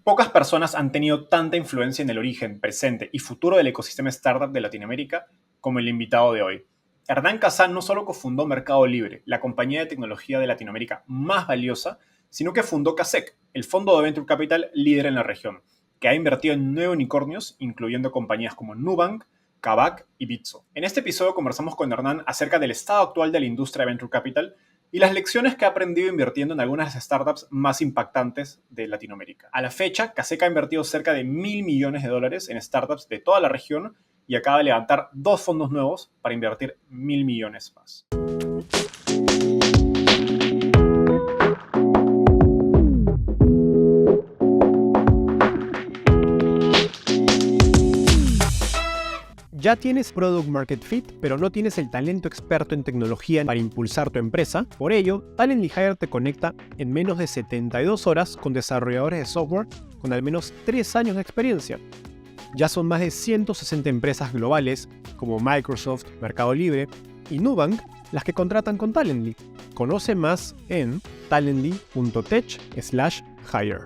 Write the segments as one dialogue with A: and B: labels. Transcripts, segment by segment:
A: Pocas personas han tenido tanta influencia en el origen, presente y futuro del ecosistema startup de Latinoamérica como el invitado de hoy. Hernán Kazan no solo cofundó Mercado Libre, la compañía de tecnología de Latinoamérica más valiosa, sino que fundó Kasek, el fondo de venture capital líder en la región, que ha invertido en 9 unicornios, incluyendo compañías como Nubank, Kavak y Bitso. En este episodio conversamos con Hernán acerca del estado actual de la industria de venture capital y las lecciones que ha aprendido invirtiendo en algunas de las startups más impactantes de Latinoamérica. A la fecha, Kasek ha invertido cerca de $1.000 millones en startups de toda la región y acaba de levantar 2 fondos nuevos para invertir $1.000 millones más.
B: ¿Ya tienes Product Market Fit, pero no tienes el talento experto en tecnología para impulsar tu empresa? Por ello, Talently Hire te conecta en menos de 72 horas con desarrolladores de software con al menos 3 años de experiencia. Ya son más de 160 empresas globales como Microsoft, Mercado Libre y Nubank las que contratan con Talently. Conoce más en talently.tech/hire.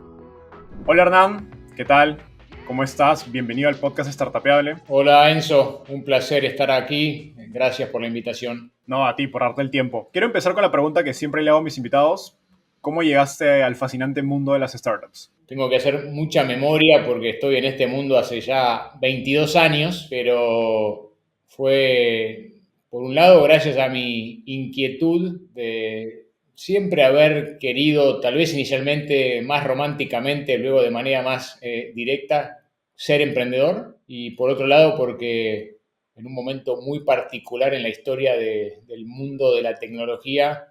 A: Hola Hernán, ¿qué tal? ¿Cómo estás? Bienvenido al podcast Startupeable.
C: Hola Enzo, un placer estar aquí. Gracias por la invitación.
A: No, a ti por darte el tiempo. Quiero empezar con la pregunta que siempre le hago a mis invitados. ¿Cómo llegaste al fascinante mundo de las startups?
C: Tengo que hacer mucha memoria porque estoy en este mundo hace ya 22 años, pero fue, por un lado, gracias a mi inquietud de siempre haber querido, tal vez inicialmente más románticamente, luego de manera más directa, ser emprendedor. Y por otro lado, porque en un momento muy particular en la historia del mundo de la tecnología,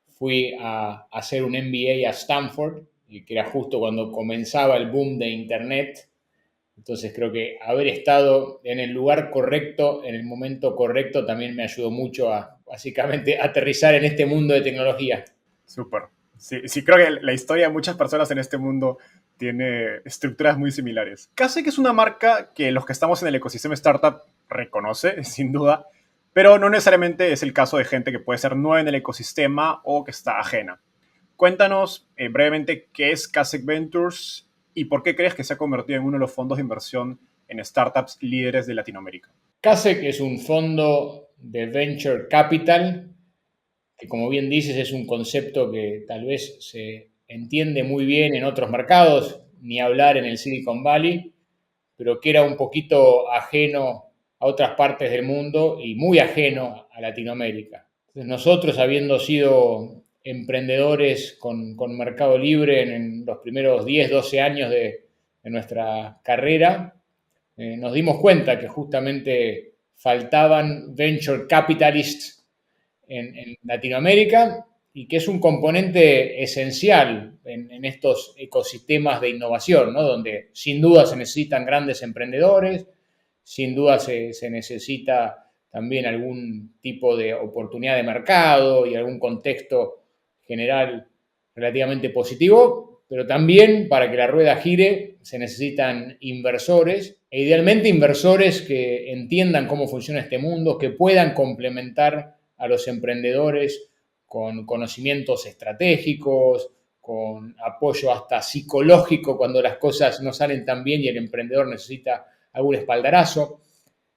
C: fui a hacer un MBA a Stanford, que era justo cuando comenzaba el boom de Internet. Entonces creo que haber estado en el lugar correcto, en el momento correcto, también me ayudó mucho a, básicamente, aterrizar en este mundo de tecnología.
A: Súper. Sí, creo que la historia de muchas personas en este mundo tiene estructuras muy similares. Kasek es una marca que los que estamos en el ecosistema startup reconoce, sin duda, pero no necesariamente es el caso de gente que puede ser nueva en el ecosistema o que está ajena. Cuéntanos brevemente qué es Kasek Ventures y por qué crees que se ha convertido en uno de los fondos de inversión en startups líderes de Latinoamérica.
C: Kasek es un fondo de venture capital que, como bien dices, es un concepto que tal vez se entiende muy bien en otros mercados, ni hablar en el Silicon Valley, pero que era un poquito ajeno a otras partes del mundo y muy ajeno a Latinoamérica. Entonces nosotros, habiendo sido emprendedores con Mercado Libre en los primeros 10, 12 años de nuestra carrera, nos dimos cuenta que justamente faltaban venture capitalists en Latinoamérica y que es un componente esencial en estos ecosistemas de innovación, ¿no? Donde sin duda se necesitan grandes emprendedores, sin duda se necesita también algún tipo de oportunidad de mercado y algún contexto general relativamente positivo, pero también para que la rueda gire se necesitan inversores, e idealmente inversores que entiendan cómo funciona este mundo, que puedan complementar a los emprendedores con conocimientos estratégicos, con apoyo hasta psicológico cuando las cosas no salen tan bien y el emprendedor necesita algún espaldarazo.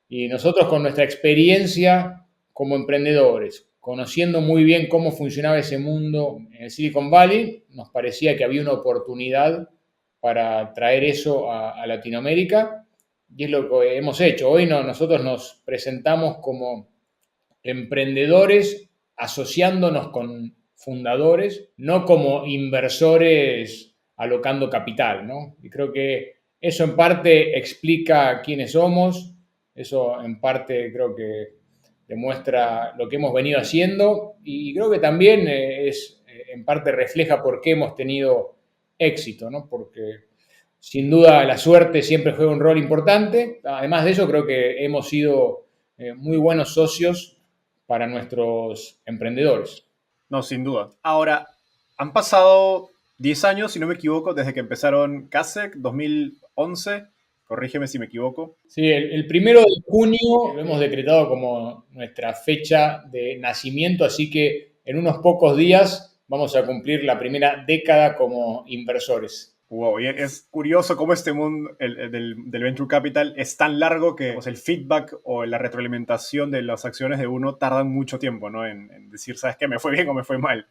C: Y nosotros, con nuestra experiencia como emprendedores, conociendo muy bien cómo funcionaba ese mundo en el Silicon Valley, nos parecía que había una oportunidad para traer eso a Latinoamérica, y es lo que hemos hecho. Hoy nosotros nos presentamos como emprendedores asociándonos con fundadores, no como inversores alocando capital, ¿no? Y creo que eso en parte explica quiénes somos, eso en parte creo que demuestra lo que hemos venido haciendo y creo que también en parte refleja por qué hemos tenido éxito, ¿no? Porque sin duda la suerte siempre juega un rol importante. Además de eso, creo que hemos sido muy buenos socios para nuestros emprendedores.
A: No, sin duda. Ahora, han pasado 10 años, si no me equivoco, desde que empezaron Kasek, 2011. Corrígeme si me equivoco.
C: Sí, el 1 de junio lo hemos decretado como nuestra fecha de nacimiento, así que en unos pocos días vamos a cumplir la primera década como inversores.
A: Wow, y es curioso cómo este mundo del venture capital es tan largo que pues, el feedback o la retroalimentación de las acciones de uno tardan mucho tiempo, ¿no? En decir, ¿sabes qué? ¿Me fue bien o me fue mal?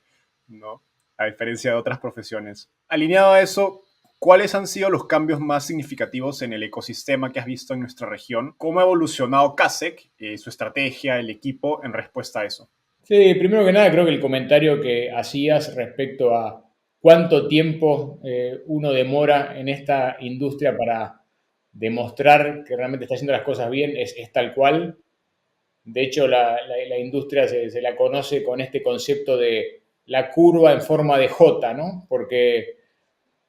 A: ¿No? A diferencia de otras profesiones. Alineado a eso, ¿cuáles han sido los cambios más significativos en el ecosistema que has visto en nuestra región? ¿Cómo ha evolucionado CASEC, su estrategia, el equipo, en respuesta a eso?
C: Sí, primero que nada, creo que el comentario que hacías respecto a cuánto tiempo uno demora en esta industria para demostrar que realmente está haciendo las cosas bien es tal cual. De hecho, la industria se la conoce con este concepto de la curva en forma de J, ¿no? Porque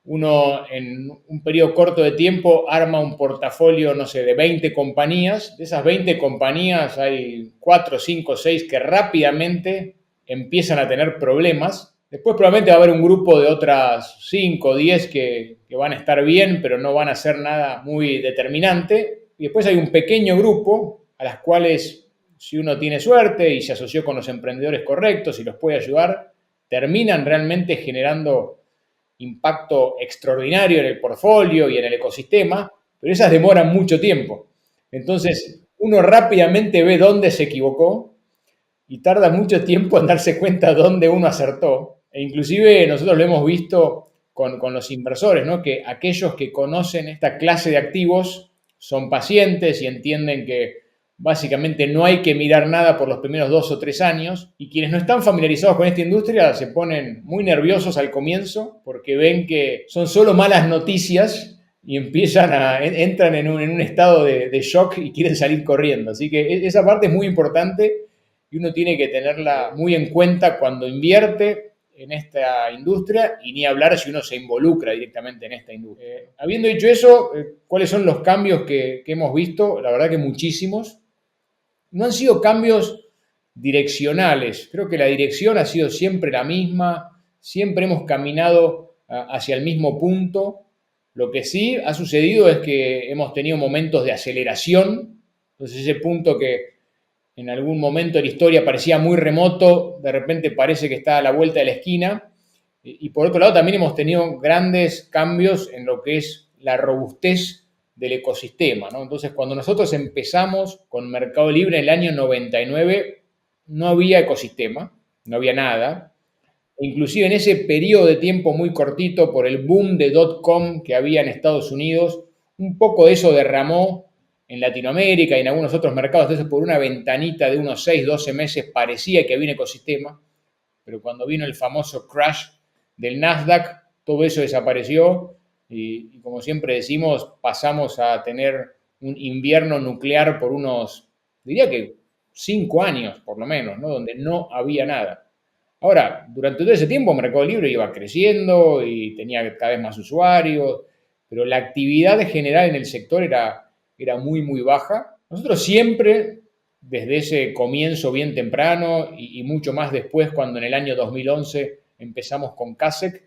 C: uno en un periodo corto de tiempo arma un portafolio, no sé, de 20 compañías. De esas 20 compañías hay 4, 5, 6 que rápidamente empiezan a tener problemas. Después probablemente va a haber un grupo de otras 5 o 10 que van a estar bien, pero no van a hacer nada muy determinante. Y después hay un pequeño grupo a las cuales, si uno tiene suerte y se asoció con los emprendedores correctos y los puede ayudar, terminan realmente generando impacto extraordinario en el portfolio y en el ecosistema, pero esas demoran mucho tiempo. Entonces, uno rápidamente ve dónde se equivocó y tarda mucho tiempo en darse cuenta dónde uno acertó. E inclusive nosotros lo hemos visto con los inversores, ¿no? Que aquellos que conocen esta clase de activos son pacientes y entienden que básicamente no hay que mirar nada por los primeros 2 o 3 años, y quienes no están familiarizados con esta industria se ponen muy nerviosos al comienzo porque ven que son solo malas noticias y entran en un estado de shock y quieren salir corriendo. Así que esa parte es muy importante y uno tiene que tenerla muy en cuenta cuando invierte en esta industria, y ni hablar si uno se involucra directamente en esta industria. Habiendo dicho eso, ¿cuáles son los cambios que hemos visto? La verdad que muchísimos. No han sido cambios direccionales. Creo que la dirección ha sido siempre la misma, siempre hemos caminado hacia el mismo punto. Lo que sí ha sucedido es que hemos tenido momentos de aceleración. Entonces ese punto que en algún momento de la historia parecía muy remoto, de repente parece que está a la vuelta de la esquina. Y por otro lado también hemos tenido grandes cambios en lo que es la robustez del ecosistema, ¿no? Entonces, cuando nosotros empezamos con Mercado Libre en el año 99, no había ecosistema, no había nada. E inclusive en ese periodo de tiempo muy cortito, por el boom de .com que había en Estados Unidos, un poco de eso derramó en Latinoamérica y en algunos otros mercados. Entonces, por una ventanita de unos 6, 12 meses parecía que había un ecosistema, pero cuando vino el famoso crash del Nasdaq, todo eso desapareció y como siempre decimos, pasamos a tener un invierno nuclear por unos, diría que 5 años por lo menos, ¿no? Donde no había nada. Ahora, durante todo ese tiempo Mercado Libre iba creciendo y tenía cada vez más usuarios, pero la actividad general en el sector era muy, muy baja. Nosotros siempre, desde ese comienzo bien temprano y mucho más después, cuando en el año 2011 empezamos con CASEC,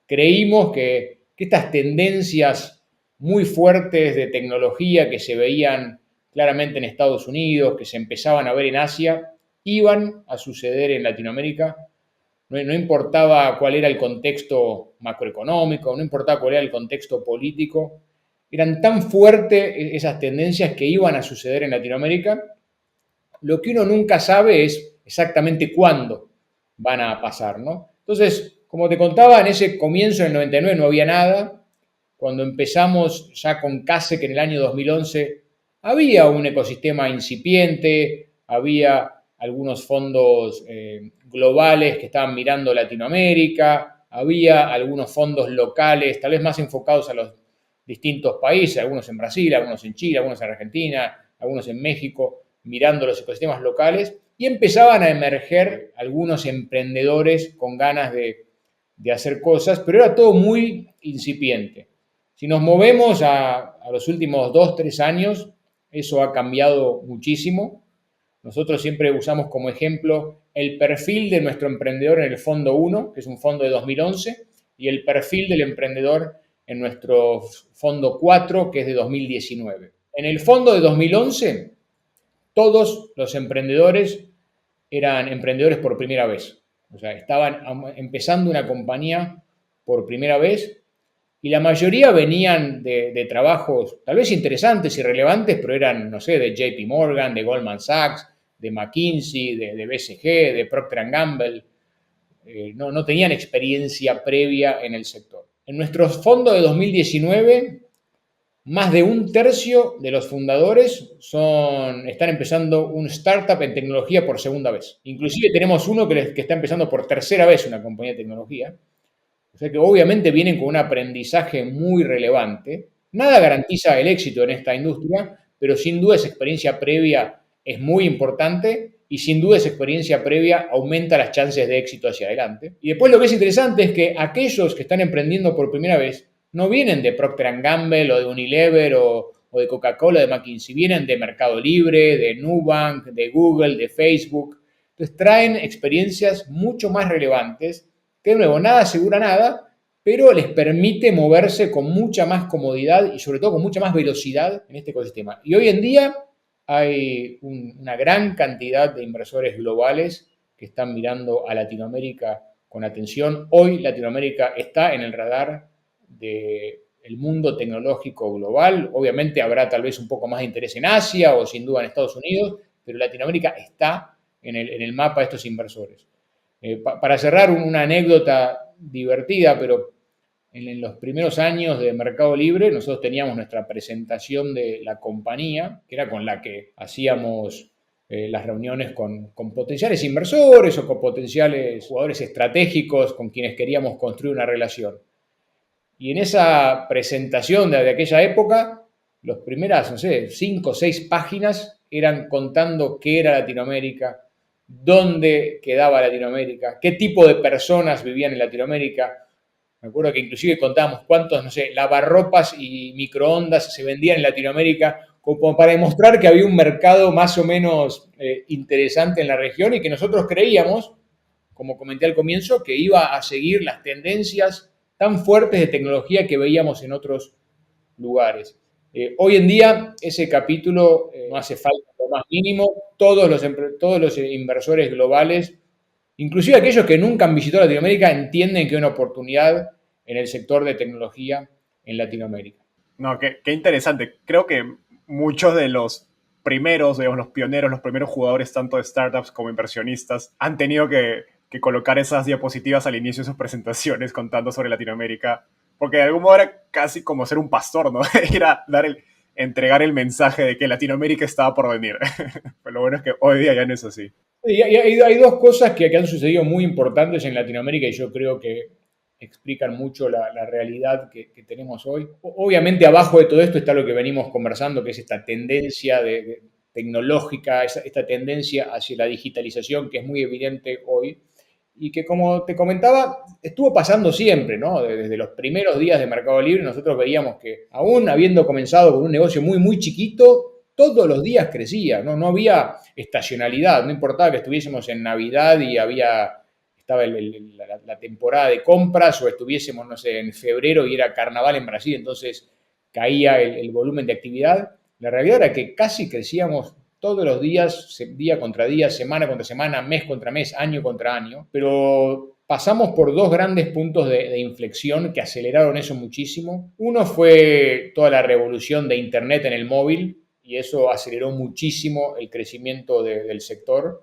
C: creímos que estas tendencias muy fuertes de tecnología que se veían claramente en Estados Unidos, que se empezaban a ver en Asia, iban a suceder en Latinoamérica. No importaba cuál era el contexto macroeconómico, no importaba cuál era el contexto político, eran tan fuertes esas tendencias que iban a suceder en Latinoamérica. Lo que uno nunca sabe es exactamente cuándo van a pasar, ¿no? Entonces, como te contaba, en ese comienzo, en el 99, no había nada. Cuando empezamos ya con CASEC en el año 2011, había un ecosistema incipiente, había algunos fondos globales que estaban mirando Latinoamérica, había algunos fondos locales, tal vez más enfocados a los distintos países, algunos en Brasil, algunos en Chile, algunos en Argentina, algunos en México, mirando los ecosistemas locales, y empezaban a emerger algunos emprendedores con ganas de hacer cosas, pero era todo muy incipiente. Si nos movemos a los últimos 2, 3 años, eso ha cambiado muchísimo. Nosotros siempre usamos como ejemplo el perfil de nuestro emprendedor en el Fondo 1, que es un fondo de 2011, y el perfil del emprendedor en nuestro Fondo 4, que es de 2019. En el fondo de 2011, todos los emprendedores eran emprendedores por primera vez. O sea, estaban empezando una compañía por primera vez. y la mayoría venían de trabajos tal vez interesantes y relevantes, pero eran, no sé, de JP Morgan, de Goldman Sachs, de McKinsey, de BCG, de Procter Gamble. No tenían experiencia previa en el sector. En nuestros fondos de 2019, más de un tercio de los fundadores están empezando un startup en tecnología por segunda vez. Inclusive tenemos uno que está empezando por tercera vez una compañía de tecnología. O sea que obviamente vienen con un aprendizaje muy relevante. Nada garantiza el éxito en esta industria, pero sin duda esa experiencia previa es muy importante y sin duda esa experiencia previa aumenta las chances de éxito hacia adelante. Y después lo que es interesante es que aquellos que están emprendiendo por primera vez no vienen de Procter Gamble o de Unilever o de Coca-Cola, de McKinsey, vienen de Mercado Libre, de Nubank, de Google, de Facebook. Entonces traen experiencias mucho más relevantes que, de nuevo, nada asegura nada, pero les permite moverse con mucha más comodidad y sobre todo con mucha más velocidad en este ecosistema. Y hoy en día hay una gran cantidad de inversores globales que están mirando a Latinoamérica con atención. Hoy Latinoamérica está en el radar del mundo tecnológico global. Obviamente habrá tal vez un poco más de interés en Asia o sin duda en Estados Unidos, pero Latinoamérica está en el mapa de estos inversores. Para cerrar, una anécdota divertida, pero en los primeros años de Mercado Libre nosotros teníamos nuestra presentación de la compañía, que era con la que hacíamos las reuniones con potenciales inversores o con potenciales jugadores estratégicos con quienes queríamos construir una relación. Y en esa presentación de aquella época, las primeras, no sé, 5 o 6 páginas eran contando qué era Latinoamérica, dónde quedaba Latinoamérica, qué tipo de personas vivían en Latinoamérica. Me acuerdo que inclusive contábamos cuántos, no sé, lavarropas y microondas se vendían en Latinoamérica, como para demostrar que había un mercado más o menos interesante en la región y que nosotros creíamos, como comenté al comienzo, que iba a seguir las tendencias tan fuertes de tecnología que veíamos en otros lugares. Hoy en día ese capítulo no hace falta lo más mínimo. Todos los inversores globales, inclusive aquellos que nunca han visitado Latinoamérica, entienden que hay una oportunidad en el sector de tecnología en Latinoamérica.
A: No, qué interesante. Creo que muchos de los primeros, digamos, los pioneros, los primeros jugadores, tanto de startups como inversionistas, han tenido que colocar esas diapositivas al inicio de sus presentaciones contando sobre Latinoamérica, porque de algún modo era casi como ser un pastor, ¿no? Era entregar el mensaje de que Latinoamérica estaba por venir. Pero lo bueno es que hoy día ya no es así.
C: Y hay dos cosas que han sucedido muy importantes en Latinoamérica y yo creo que explican mucho la realidad que tenemos hoy. Obviamente abajo de todo esto está lo que venimos conversando, que es esta tendencia tecnológica, esta tendencia hacia la digitalización que es muy evidente hoy y que, como te comentaba, estuvo pasando siempre, ¿no? Desde los primeros días de Mercado Libre nosotros veíamos que aún habiendo comenzado con un negocio muy, muy chiquito, todos los días crecía, ¿no? No había estacionalidad, no importaba que estuviésemos en Navidad y estaba la temporada de compras o estuviésemos, no sé, en febrero y era carnaval en Brasil, entonces caía el volumen de actividad. La realidad era que casi crecíamos todos los días, día contra día, semana contra semana, mes contra mes, año contra año, pero pasamos por dos grandes puntos de inflexión que aceleraron eso muchísimo. Uno fue toda la revolución de Internet en el móvil y eso aceleró muchísimo el crecimiento del sector,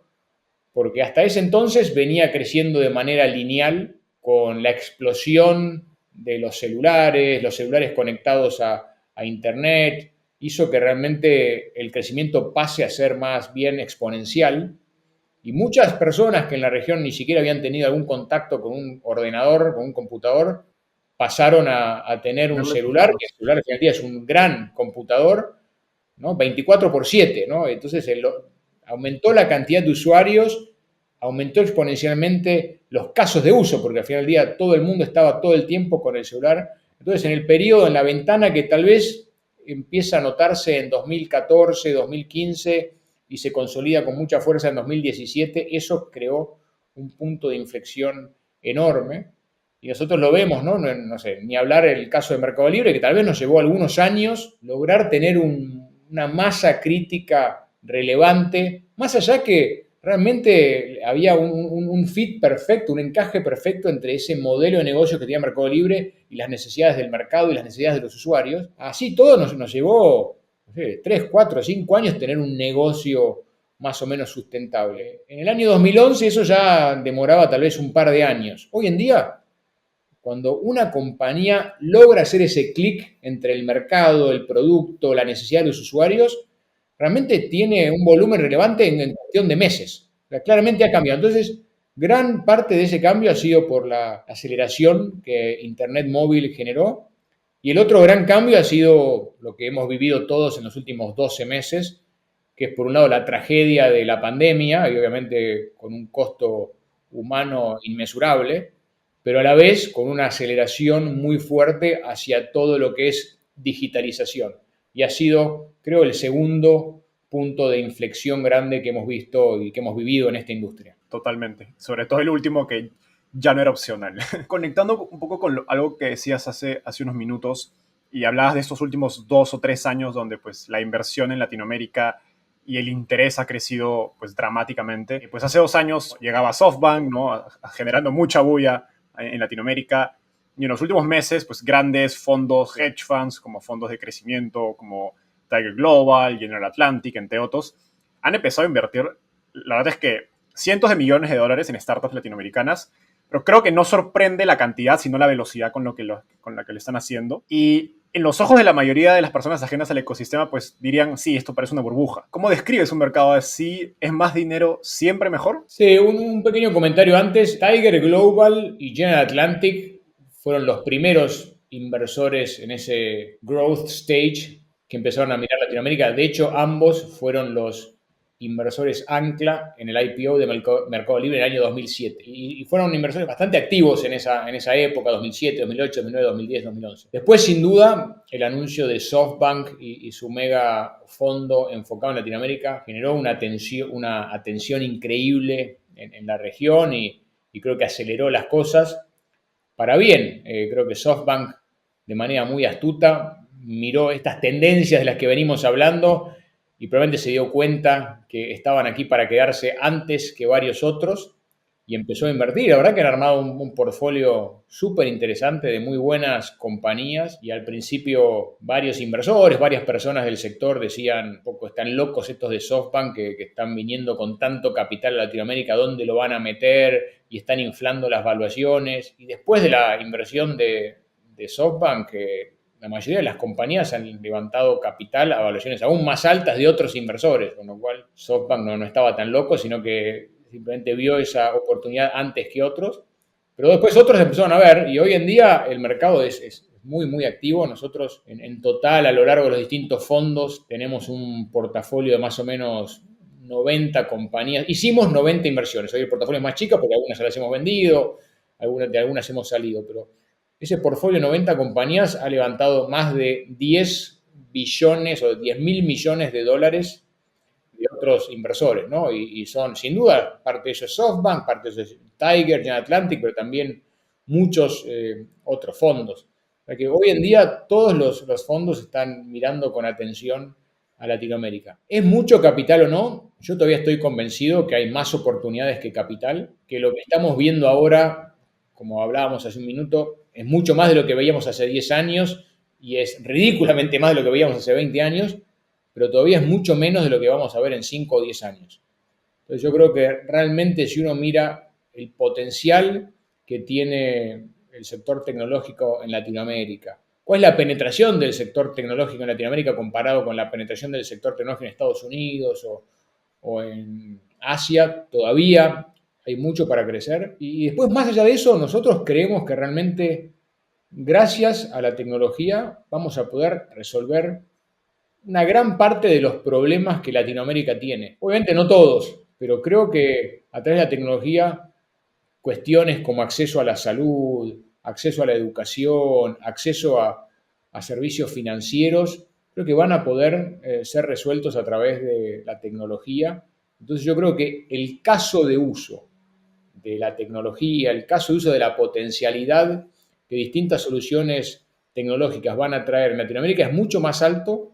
C: porque hasta ese entonces venía creciendo de manera lineal con la explosión de los celulares conectados a Internet, hizo que realmente el crecimiento pase a ser más bien exponencial y muchas personas que en la región ni siquiera habían tenido algún contacto con un ordenador, con un computador, pasaron a tener un celular, que el celular en día es un gran computador, ¿no? 24/7, ¿no? Entonces aumentó la cantidad de usuarios, aumentó exponencialmente los casos de uso, porque al final del día todo el mundo estaba todo el tiempo con el celular. Entonces, en el periodo, en la ventana que tal vez empieza a notarse en 2014, 2015 y se consolida con mucha fuerza en 2017, eso creó un punto de inflexión enorme. Y nosotros lo vemos, ¿no? No sé, ni hablar el caso de Mercado Libre, que tal vez nos llevó algunos años lograr tener una masa crítica relevante, más allá que realmente había un fit perfecto, un encaje perfecto entre ese modelo de negocio que tenía Mercado Libre y las necesidades del mercado y las necesidades de los usuarios. Así todo nos llevó, no sé, 3, 4, 5 años tener un negocio más o menos sustentable. En el año 2011 eso ya demoraba tal vez un par de años. Hoy en día, cuando una compañía logra hacer ese clic entre el mercado, el producto, la necesidad de los usuarios, realmente tiene un volumen relevante en cuestión de meses. O sea, claramente ha cambiado. Entonces, gran parte de ese cambio ha sido por la aceleración que Internet móvil generó. Y el otro gran cambio ha sido lo que hemos vivido todos en los últimos 12 meses, que es por un lado la tragedia de la pandemia, y obviamente con un costo humano inmesurable, pero a la vez con una aceleración muy fuerte hacia todo lo que es digitalización. Y ha sido, creo, el segundo punto de inflexión grande que hemos visto y que hemos vivido en esta industria.
A: Totalmente. Sobre todo el último que ya no era opcional. Conectando un poco con algo que decías hace unos minutos y hablabas de estos últimos 2 o 3 años donde pues la inversión en Latinoamérica y el interés ha crecido pues dramáticamente. Y, pues hace 2 años llegaba SoftBank, ¿no? Generando mucha bulla en Latinoamérica. Y en los últimos meses, pues grandes fondos, hedge funds, como fondos de crecimiento, como Tiger Global, General Atlantic, entre otros, han empezado a invertir, la verdad es que cientos de millones de dólares en startups latinoamericanas, pero creo que no sorprende la cantidad, sino la velocidad con la que lo están haciendo. Y en los ojos de la mayoría de las personas ajenas al ecosistema, pues dirían, sí, esto parece una burbuja. ¿Cómo describes un mercado así? ¿Es más dinero siempre mejor?
C: Sí, un pequeño comentario antes. Tiger Global y General Atlantic fueron los primeros inversores en ese growth stage que empezaron a mirar Latinoamérica. De hecho, ambos fueron los inversores ancla en el IPO de Mercado Libre en el año 2007. Y fueron inversores bastante activos en esa época, 2007, 2008, 2009, 2010, 2011. Después, sin duda, el anuncio de SoftBank y su mega fondo enfocado en Latinoamérica generó una atención increíble en la región y creo que aceleró las cosas para bien. Creo que SoftBank, de manera muy astuta, miró estas tendencias de las que venimos hablando y probablemente se dio cuenta que estaban aquí para quedarse antes que varios otros y empezó a invertir. La verdad que han armado un portfolio súper interesante de muy buenas compañías y al principio varios inversores, varias personas del sector decían, un poco están locos estos de SoftBank que están viniendo con tanto capital a Latinoamérica, ¿dónde lo van a meter? Y están inflando las valuaciones. Y después de la inversión de SoftBank, la mayoría de las compañías han levantado capital a valuaciones aún más altas de otros inversores, con lo cual SoftBank no estaba tan loco, sino que simplemente vio esa oportunidad antes que otros. Pero después otros empezaron a ver y hoy en día el mercado es muy, muy activo. Nosotros en total a lo largo de los distintos fondos tenemos un portafolio de más o menos 90 compañías. Hicimos 90 inversiones. Hoy el portafolio es más chico porque algunas las hemos vendido, de algunas hemos salido, pero ese portfolio de 90 compañías ha levantado más de 10 billones o 10.000 millones de dólares de otros inversores, ¿no? Y son, sin duda, parte de eso es SoftBank, parte de eso es Tiger, General Atlantic, pero también muchos otros fondos. O sea que hoy en día todos los fondos están mirando con atención a Latinoamérica. ¿Es mucho capital o no? Yo todavía estoy convencido que hay más oportunidades que capital, que lo que estamos viendo ahora, como hablábamos hace un minuto, es mucho más de lo que veíamos hace 10 años y es ridículamente más de lo que veíamos hace 20 años, pero todavía es mucho menos de lo que vamos a ver en 5 o 10 años. Entonces yo creo que realmente si uno mira el potencial que tiene el sector tecnológico en Latinoamérica, ¿cuál es la penetración del sector tecnológico en Latinoamérica comparado con la penetración del sector tecnológico en Estados Unidos o en Asia? Todavía hay mucho para crecer. Y después, más allá de eso, nosotros creemos que realmente, gracias a la tecnología, vamos a poder resolver una gran parte de los problemas que Latinoamérica tiene. Obviamente no todos, pero creo que a través de la tecnología, cuestiones como acceso a la salud, acceso a la educación, acceso a servicios financieros, creo que van a poder ser resueltos a través de la tecnología. Entonces yo creo que el caso de uso de la tecnología, el caso de uso de la potencialidad que distintas soluciones tecnológicas van a traer en Latinoamérica es mucho más alto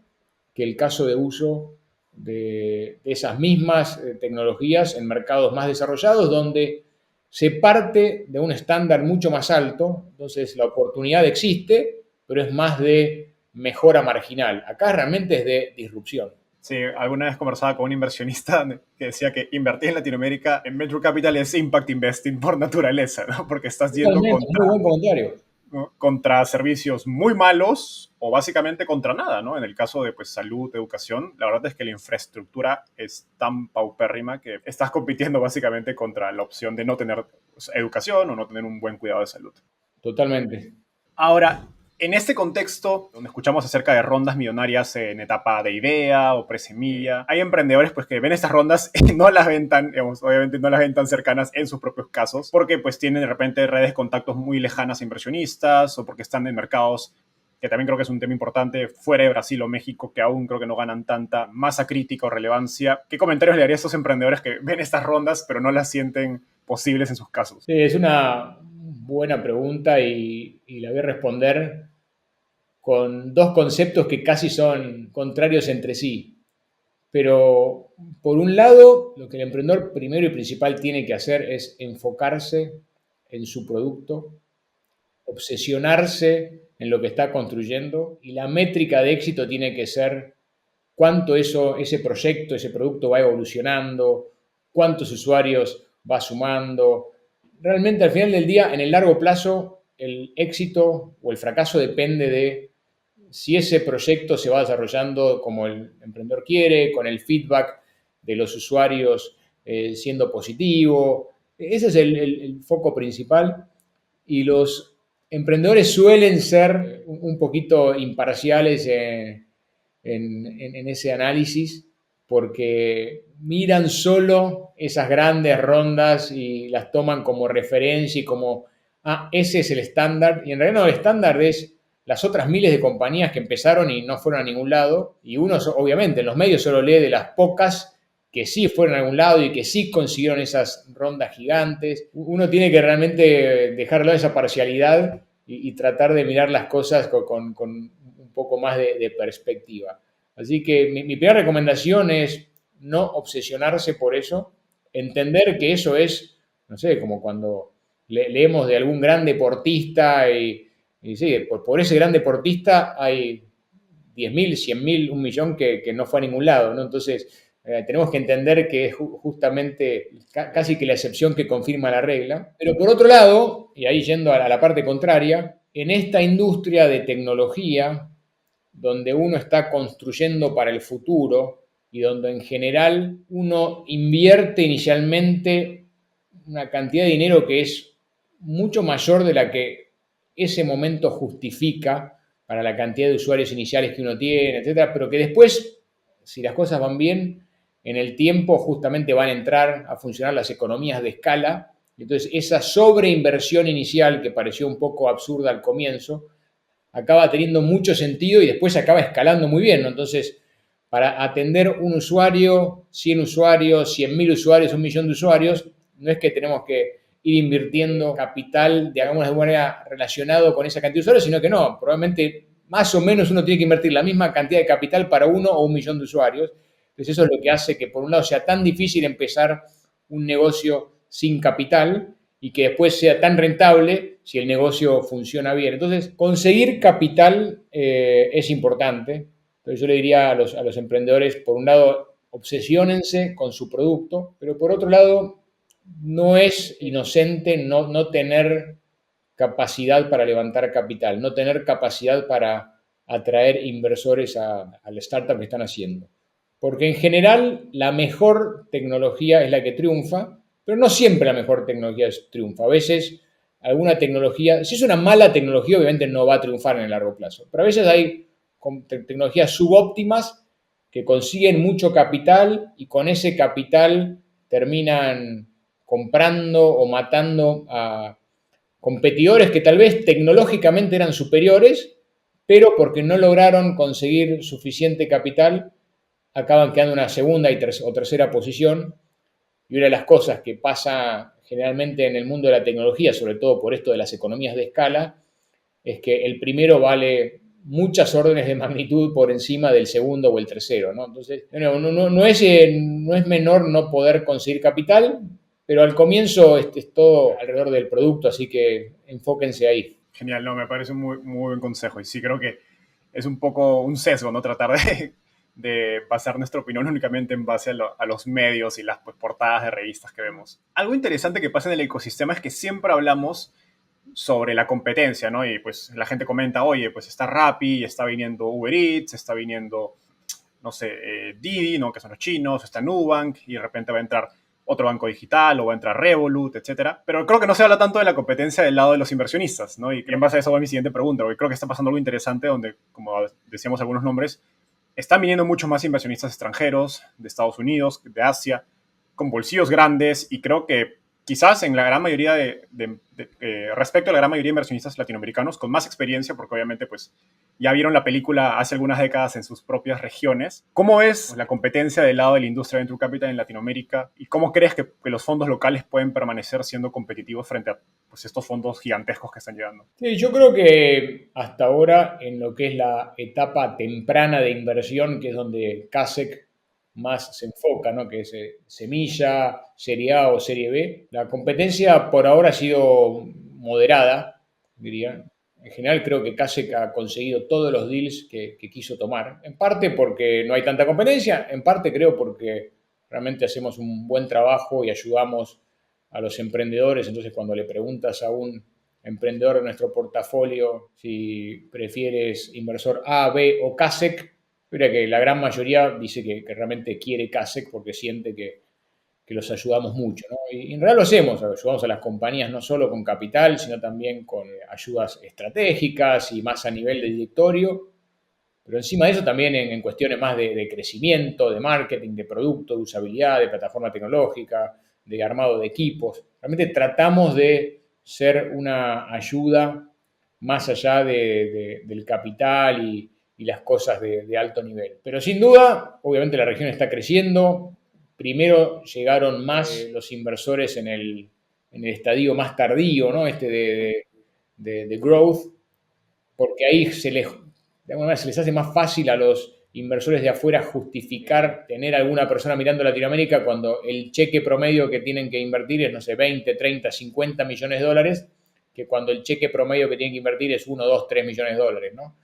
C: que el caso de uso de esas mismas tecnologías en mercados más desarrollados, donde se parte de un estándar mucho más alto, entonces la oportunidad existe, pero es más de mejora marginal. Acá realmente es de disrupción.
A: Sí, alguna vez conversaba con un inversionista que decía que invertir en Latinoamérica en Venture Capital es impact investing por naturaleza, ¿no? Porque estás yendo
C: Totalmente, muy buen comentario.
A: ¿no? Contra servicios muy malos o básicamente contra nada, ¿no? En el caso de pues, salud, educación, la verdad es que la infraestructura es tan paupérrima que estás compitiendo básicamente contra la opción de no tener pues, educación o no tener un buen cuidado de salud.
C: Totalmente.
A: Ahora, en este contexto, donde escuchamos acerca de rondas millonarias en etapa de idea o presemilla, hay emprendedores pues, que ven estas rondas y no las ven tan, digamos, obviamente no las ven tan cercanas en sus propios casos, porque pues tienen de repente redes de contactos muy lejanas a inversionistas o porque están en mercados que también creo que es un tema importante, fuera de Brasil o México, que aún creo que no ganan tanta masa crítica o relevancia. ¿Qué comentarios le haría a estos emprendedores que ven estas rondas pero no las sienten posibles en sus casos?
C: Sí, es una buena pregunta y la voy a responder con dos conceptos que casi son contrarios entre sí. Pero por un lado, lo que el emprendedor primero y principal tiene que hacer es enfocarse en su producto, obsesionarse en lo que está construyendo y la métrica de éxito tiene que ser cuánto ese proyecto, ese producto va evolucionando, cuántos usuarios va sumando. Realmente al final del día, en el largo plazo, el éxito o el fracaso depende de si ese proyecto se va desarrollando como el emprendedor quiere, con el feedback de los usuarios siendo positivo. Ese es el foco principal y los emprendedores suelen ser un poquito imparciales en ese análisis porque miran solo esas grandes rondas y las toman como referencia y como, ese es el estándar. Y en realidad no, el estándar es las otras miles de compañías que empezaron y no fueron a ningún lado. Y uno, obviamente, en los medios solo lee de las pocas que sí fueron a algún lado y que sí consiguieron esas rondas gigantes. Uno tiene que realmente dejarlo esa parcialidad y tratar de mirar las cosas con un poco más de perspectiva. Así que mi primera recomendación es no obsesionarse por eso, entender que eso es, no sé, como cuando leemos de algún gran deportista y sí, por ese gran deportista hay 10.000, 100.000, 1.000.000 que no fue a ningún lado, ¿no? Entonces, tenemos que entender que es justamente casi que la excepción que confirma la regla. Pero por otro lado, y ahí yendo a la parte contraria, en esta industria de tecnología, donde uno está construyendo para el futuro y donde en general uno invierte inicialmente una cantidad de dinero que es mucho mayor de la que ese momento justifica para la cantidad de usuarios iniciales que uno tiene, etcétera, pero que después, si las cosas van bien, en el tiempo justamente van a entrar a funcionar las economías de escala. Entonces, esa sobreinversión inicial que pareció un poco absurda al comienzo, acaba teniendo mucho sentido y después acaba escalando muy bien, ¿no? Entonces, para atender un usuario, 100 usuarios, 100.000 usuarios, 1.000.000 de usuarios, no es que tenemos que ir invirtiendo capital, digamos, de alguna manera relacionado con esa cantidad de usuarios, sino que no, probablemente más o menos uno tiene que invertir la misma cantidad de capital para 1 o 1.000.000 de usuarios. Entonces eso es lo que hace que por un lado sea tan difícil empezar un negocio sin capital y que después sea tan rentable si el negocio funciona bien. Entonces, conseguir capital es importante. Entonces yo le diría a los emprendedores, por un lado, obsesiónense con su producto, pero por otro lado, no es inocente no tener capacidad para levantar capital, no tener capacidad para atraer inversores al startup que están haciendo. Porque en general la mejor tecnología es la que triunfa, pero no siempre la mejor tecnología triunfa. A veces alguna tecnología, si es una mala tecnología, obviamente no va a triunfar en el largo plazo. Pero a veces hay tecnologías subóptimas que consiguen mucho capital y con ese capital terminan comprando o matando a competidores que tal vez tecnológicamente eran superiores, pero porque no lograron conseguir suficiente capital, acaban quedando en una segunda o tercera posición. Y una de las cosas que pasa generalmente en el mundo de la tecnología, sobre todo por esto de las economías de escala, es que el primero vale muchas órdenes de magnitud por encima del segundo o el tercero, ¿no? Entonces, no es menor no poder conseguir capital, pero al comienzo es todo alrededor del producto, así que enfóquense ahí.
A: Genial, no, me parece un muy buen consejo. Y sí creo que es un poco un sesgo, ¿no? Tratar de basar nuestra opinión únicamente en base a los medios y las pues, portadas de revistas que vemos. Algo interesante que pasa en el ecosistema es que siempre hablamos sobre la competencia, ¿no? Y pues la gente comenta, oye, pues está Rappi, está viniendo Uber Eats, está viniendo, no sé, Didi, ¿no? Que son los chinos, está Nubank, y de repente va a entrar otro banco digital o va a entrar Revolut, etcétera. Pero creo que no se habla tanto de la competencia del lado de los inversionistas, ¿no? Y en base a eso va mi siguiente pregunta, porque creo que está pasando algo interesante donde, como decíamos algunos nombres, están viniendo muchos más inversionistas extranjeros, de Estados Unidos, de Asia, con bolsillos grandes, y creo que quizás en la gran mayoría respecto a la gran mayoría de inversionistas latinoamericanos, con más experiencia, porque obviamente pues ya vieron la película hace algunas décadas en sus propias regiones. ¿Cómo es la competencia del lado de la industria Venture Capital en Latinoamérica? ¿Y cómo crees que los fondos locales pueden permanecer siendo competitivos frente a pues, estos fondos gigantescos que están llegando?
C: Sí, yo creo que hasta ahora, en lo que es la etapa temprana de inversión, que es donde CASEC más se enfoca, ¿no? Que es semilla, serie A o serie B, la competencia por ahora ha sido moderada, diría. En general creo que CASEC ha conseguido todos los deals que quiso tomar. En parte porque no hay tanta competencia, en parte creo porque realmente hacemos un buen trabajo y ayudamos a los emprendedores. Entonces cuando le preguntas a un emprendedor de nuestro portafolio si prefieres inversor A, B o CASEC, mira que la gran mayoría dice que realmente quiere CASEC porque siente que los ayudamos mucho, ¿no? Y en realidad lo hacemos, ayudamos a las compañías no solo con capital, sino también con ayudas estratégicas y más a nivel de directorio, pero encima de eso también en cuestiones más de crecimiento, de marketing, de producto, de usabilidad, de plataforma tecnológica, de armado de equipos. Realmente tratamos de ser una ayuda más allá del capital y las cosas de alto nivel. Pero sin duda, obviamente la región está creciendo. Primero llegaron más los inversores en el estadio más tardío, ¿no? De growth, porque ahí de alguna manera se les hace más fácil a los inversores de afuera justificar tener alguna persona mirando Latinoamérica cuando el cheque promedio que tienen que invertir es, no sé, 20, 30, 50 millones de dólares, que cuando el cheque promedio que tienen que invertir es 1, 2, 3 millones de dólares, ¿no?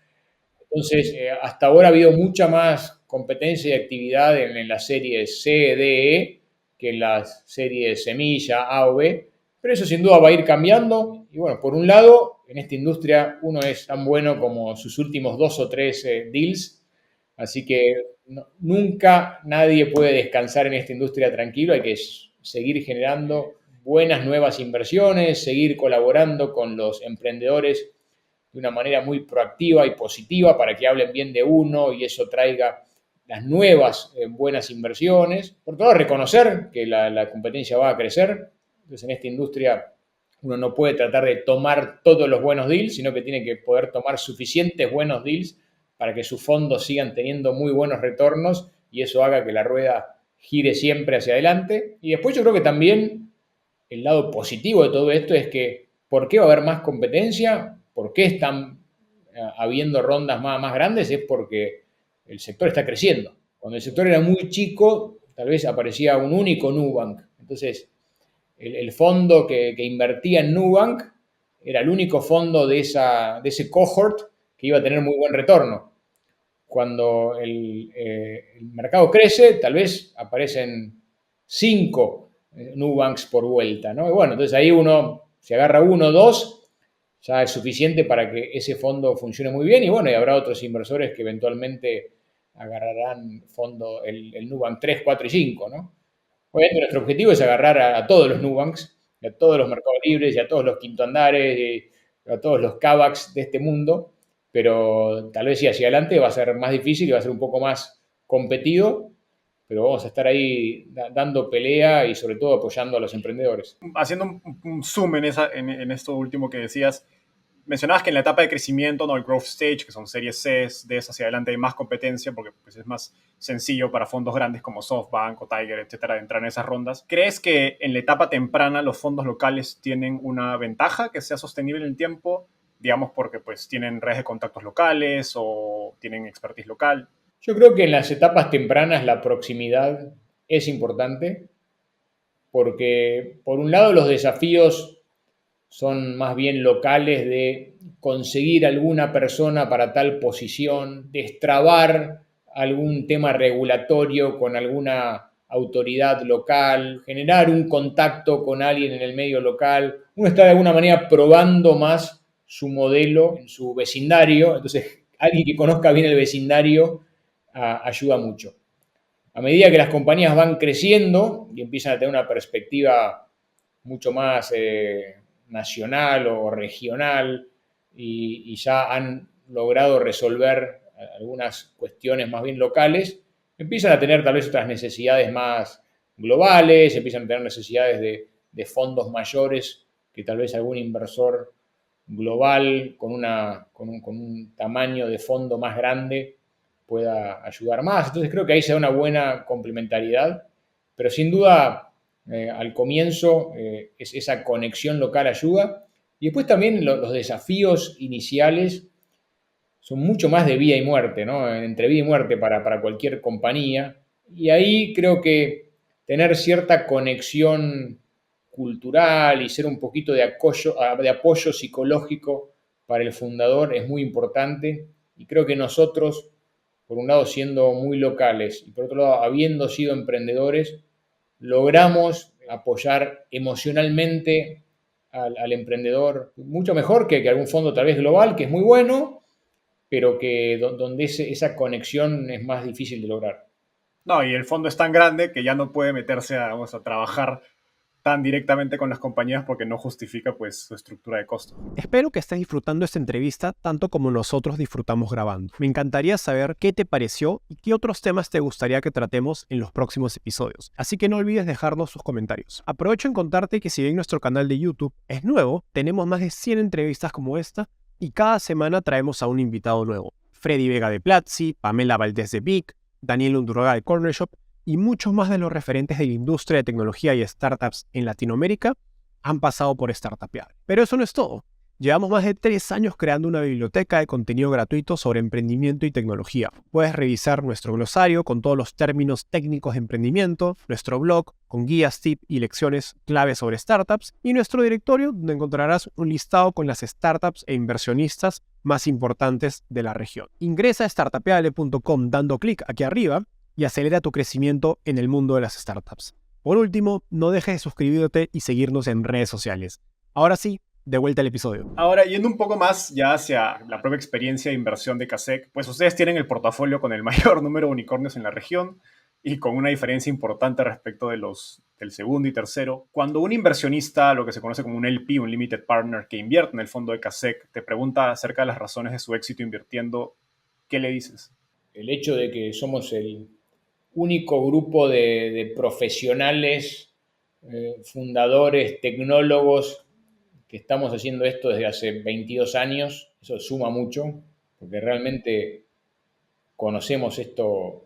C: Entonces, hasta ahora ha habido mucha más competencia y actividad en las series C, D, E que en las series semilla, A o B, pero eso sin duda va a ir cambiando. Y bueno, por un lado, en esta industria uno es tan bueno como sus últimos 2 o 3 deals, así que nunca nadie puede descansar en esta industria tranquilo, hay que seguir generando buenas nuevas inversiones, seguir colaborando con los emprendedores de una manera muy proactiva y positiva para que hablen bien de uno y eso traiga las nuevas buenas inversiones. Por otro lado, reconocer que la competencia va a crecer. Entonces, en esta industria uno no puede tratar de tomar todos los buenos deals, sino que tiene que poder tomar suficientes buenos deals para que sus fondos sigan teniendo muy buenos retornos y eso haga que la rueda gire siempre hacia adelante. Y después yo creo que también el lado positivo de todo esto es que ¿por qué va a haber más competencia? ¿Por qué están habiendo rondas más grandes? Es porque el sector está creciendo. Cuando el sector era muy chico, tal vez aparecía un único Nubank. Entonces, el fondo que invertía en Nubank era el único fondo de ese cohort que iba a tener muy buen retorno. Cuando el mercado crece, tal vez aparecen 5 Nubanks por vuelta, ¿no? Y bueno, entonces ahí uno se agarra 1 o 2, ya es suficiente para que ese fondo funcione muy bien y bueno, y habrá otros inversores que eventualmente agarrarán fondo el Nubank 3, 4 y 5, ¿no? Obviamente nuestro objetivo es agarrar a todos los Nubanks, a todos los mercados libres y a todos los Quinto Andares y a todos los Kavaks de este mundo, pero tal vez si hacia adelante va a ser más difícil y va a ser un poco más competido, pero vamos a estar ahí dando pelea y sobre todo apoyando a los emprendedores.
A: Haciendo un zoom en esto último que decías, mencionabas que en la etapa de crecimiento, ¿no? El growth stage, que son series C, de esas hacia adelante hay más competencia porque pues, es más sencillo para fondos grandes como SoftBank o Tiger, etcétera, de entrar en esas rondas. ¿Crees que en la etapa temprana los fondos locales tienen una ventaja que sea sostenible en el tiempo? digamos porque pues tienen redes de contactos locales o tienen expertise local.
C: Yo creo que en las etapas tempranas la proximidad es importante porque, por un lado, los desafíos son más bien locales de conseguir alguna persona para tal posición, destrabar algún tema regulatorio con alguna autoridad local, generar un contacto con alguien en el medio local. Uno está de alguna manera probando más su modelo en su vecindario, entonces alguien que conozca bien el vecindario ayuda mucho. A medida que las compañías van creciendo y empiezan a tener una perspectiva mucho más nacional o regional y ya han logrado resolver algunas cuestiones más bien locales, empiezan a tener tal vez otras necesidades más globales, empiezan a tener necesidades de fondos mayores que tal vez algún inversor global con un tamaño de fondo más grande pueda ayudar más. Entonces creo que ahí se da una buena complementariedad, pero sin duda al comienzo esa conexión local ayuda. Y después también los desafíos iniciales son mucho más de vida y muerte, ¿no? Entre vida y muerte para cualquier compañía. Y ahí creo que tener cierta conexión cultural y ser un poquito de apoyo psicológico para el fundador es muy importante. Y creo que nosotros, por un lado siendo muy locales y por otro lado habiendo sido emprendedores, logramos apoyar emocionalmente al emprendedor mucho mejor que algún fondo tal vez global, que es muy bueno, pero que donde esa conexión es más difícil de lograr.
A: No, y el fondo es tan grande que ya no puede meterse vamos, a trabajar tan directamente con las compañías porque no justifica pues su estructura de costos.
B: Espero que estés disfrutando esta entrevista tanto como nosotros disfrutamos grabando. Me encantaría saber qué te pareció y qué otros temas te gustaría que tratemos en los próximos episodios. Así que no olvides dejarnos sus comentarios. Aprovecho en contarte que si bien nuestro canal de YouTube es nuevo, tenemos más de 100 entrevistas como esta y cada semana traemos a un invitado nuevo. Freddy Vega de Platzi, Pamela Valdés de Vic, Daniel Undurraga de Corner Shop y muchos más de los referentes de la industria de tecnología y startups en Latinoamérica han pasado por Startupear. Pero eso no es todo. Llevamos más de 3 años creando una biblioteca de contenido gratuito sobre emprendimiento y tecnología. Puedes revisar nuestro glosario con todos los términos técnicos de emprendimiento, nuestro blog con guías, tips y lecciones claves sobre startups y nuestro directorio donde encontrarás un listado con las startups e inversionistas más importantes de la región. Ingresa a startupeable.com dando clic aquí arriba y acelera tu crecimiento en el mundo de las startups. Por último, no dejes de suscribirte y seguirnos en redes sociales. Ahora sí, de vuelta al episodio.
A: Ahora, yendo un poco más ya hacia la propia experiencia de inversión de Cassec, pues ustedes tienen el portafolio con el mayor número de unicornios en la región y con una diferencia importante respecto del segundo y tercero. Cuando un inversionista, lo que se conoce como un LP, un Limited Partner, que invierte en el fondo de Cassec, te pregunta acerca de las razones de su éxito invirtiendo, ¿qué le dices?
C: El hecho de que somos el único grupo de profesionales, fundadores, tecnólogos que estamos haciendo esto desde hace 22 años, eso suma mucho, porque realmente conocemos esto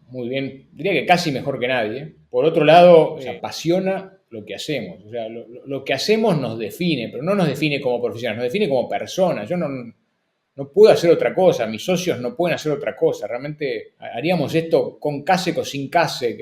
C: muy bien, diría que casi mejor que nadie. Por otro lado, nos apasiona lo que hacemos. O sea, lo que hacemos nos define, pero no nos define como profesionales, nos define como personas. Yo no puedo hacer otra cosa, mis socios no pueden hacer otra cosa. Realmente haríamos esto con Cassec o sin Cassec,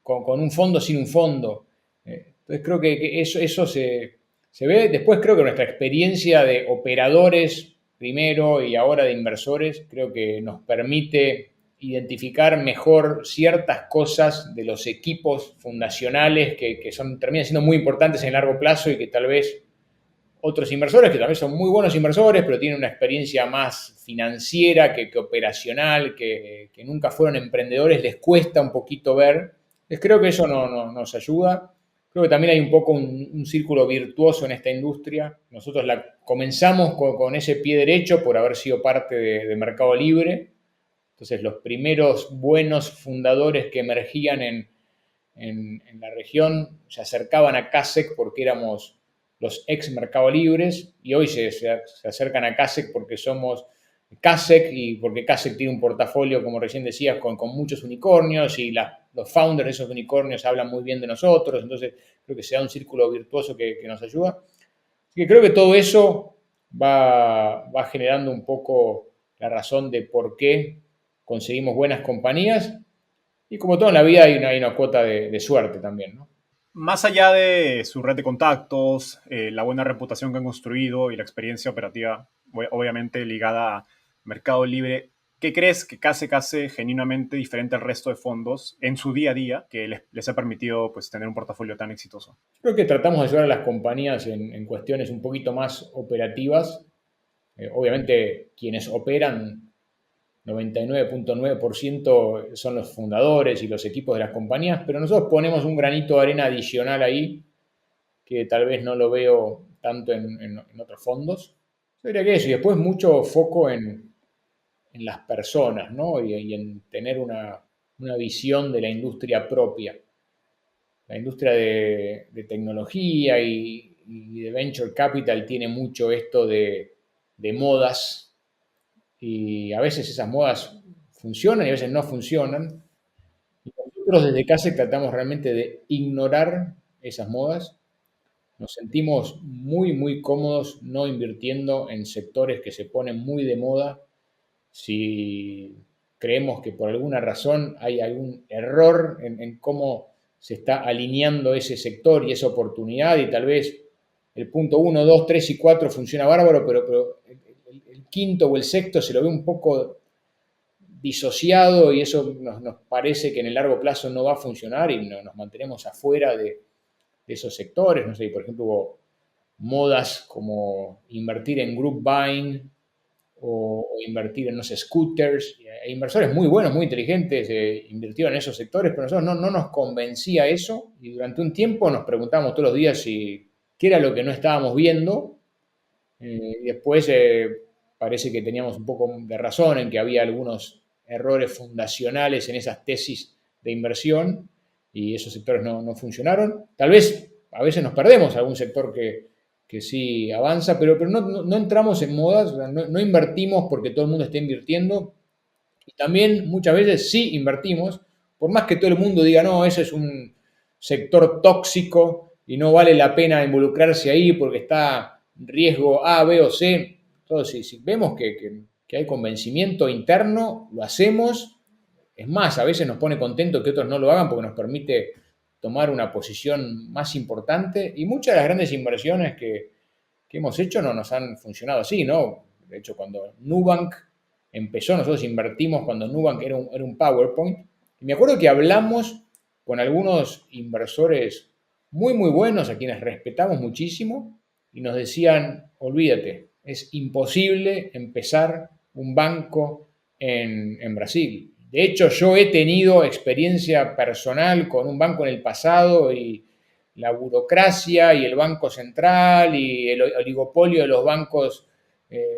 C: con un fondo sin un fondo. Entonces creo que eso se ve. Después creo que nuestra experiencia de operadores primero y ahora de inversores creo que nos permite identificar mejor ciertas cosas de los equipos fundacionales que terminan siendo muy importantes en el largo plazo y que tal vez otros inversores, que también son muy buenos inversores, pero tienen una experiencia más financiera que operacional, que nunca fueron emprendedores, les cuesta un poquito ver. Entonces creo que eso nos ayuda. Creo que también hay un poco un círculo virtuoso en esta industria. Nosotros comenzamos con ese pie derecho por haber sido parte de Mercado Libre. Entonces los primeros buenos fundadores que emergían en la región se acercaban a Cassec porque éramos los ex Mercado Libres y hoy se acercan a Cassec porque somos Cassec y porque Cassec tiene un portafolio, como recién decías, con muchos unicornios y los founders de esos unicornios hablan muy bien de nosotros, entonces creo que se da un círculo virtuoso que nos ayuda. Así que creo que todo eso va generando un poco la razón de por qué conseguimos buenas compañías. Y como todo en la vida hay una cuota de suerte también, ¿no?
A: Más allá de su red de contactos, la buena reputación que han construido y la experiencia operativa, obviamente ligada a Mercado Libre, ¿qué crees que case genuinamente diferente al resto de fondos en su día a día que les ha permitido pues, tener un portafolio tan exitoso?
C: Creo que tratamos de ayudar a las compañías en cuestiones un poquito más operativas. Obviamente quienes operan 99.9% son los fundadores y los equipos de las compañías, pero nosotros ponemos un granito de arena adicional ahí que tal vez no lo veo tanto en otros fondos. Yo diría que eso, y después mucho foco en las personas, ¿no? Y en tener una visión de la industria propia. La industria de tecnología y de venture capital tiene mucho esto de modas, y a veces esas modas funcionan y a veces no funcionan. Y nosotros desde CASE tratamos realmente de ignorar esas modas. Nos sentimos muy, muy cómodos no invirtiendo en sectores que se ponen muy de moda si creemos que por alguna razón hay algún error en cómo se está alineando ese sector y esa oportunidad, y tal vez el punto 1, 2, 3 y 4 funciona bárbaro, pero el quinto o el sexto se lo ve un poco disociado y eso nos parece que en el largo plazo no va a funcionar y nos mantenemos afuera de esos sectores. No sé, por ejemplo, hubo modas como invertir en group buying o invertir en, no sé, scooters. Hay inversores muy buenos, muy inteligentes, invirtieron en esos sectores, pero a nosotros no nos convencía eso y durante un tiempo nos preguntábamos todos los días qué era lo que no estábamos viendo. Y después parece que teníamos un poco de razón en que había algunos errores fundacionales en esas tesis de inversión y esos sectores no funcionaron. Tal vez a veces nos perdemos algún sector que sí avanza, pero no entramos en modas, no invertimos porque todo el mundo esté invirtiendo. Y también muchas veces sí invertimos, por más que todo el mundo diga, no, ese es un sector tóxico y no vale la pena involucrarse ahí porque está riesgo A, B o C. Entonces, si vemos que hay convencimiento interno, lo hacemos. Es más, a veces nos pone contento que otros no lo hagan porque nos permite tomar una posición más importante. Y muchas de las grandes inversiones que hemos hecho no nos han funcionado así, ¿no? De hecho, cuando Nubank empezó, nosotros invertimos cuando Nubank era un PowerPoint. Y me acuerdo que hablamos con algunos inversores muy, muy buenos, a quienes respetamos muchísimo, y nos decían, olvídate, es imposible empezar un banco en Brasil. De hecho, yo he tenido experiencia personal con un banco en el pasado y la burocracia y el Banco Central y el oligopolio de los bancos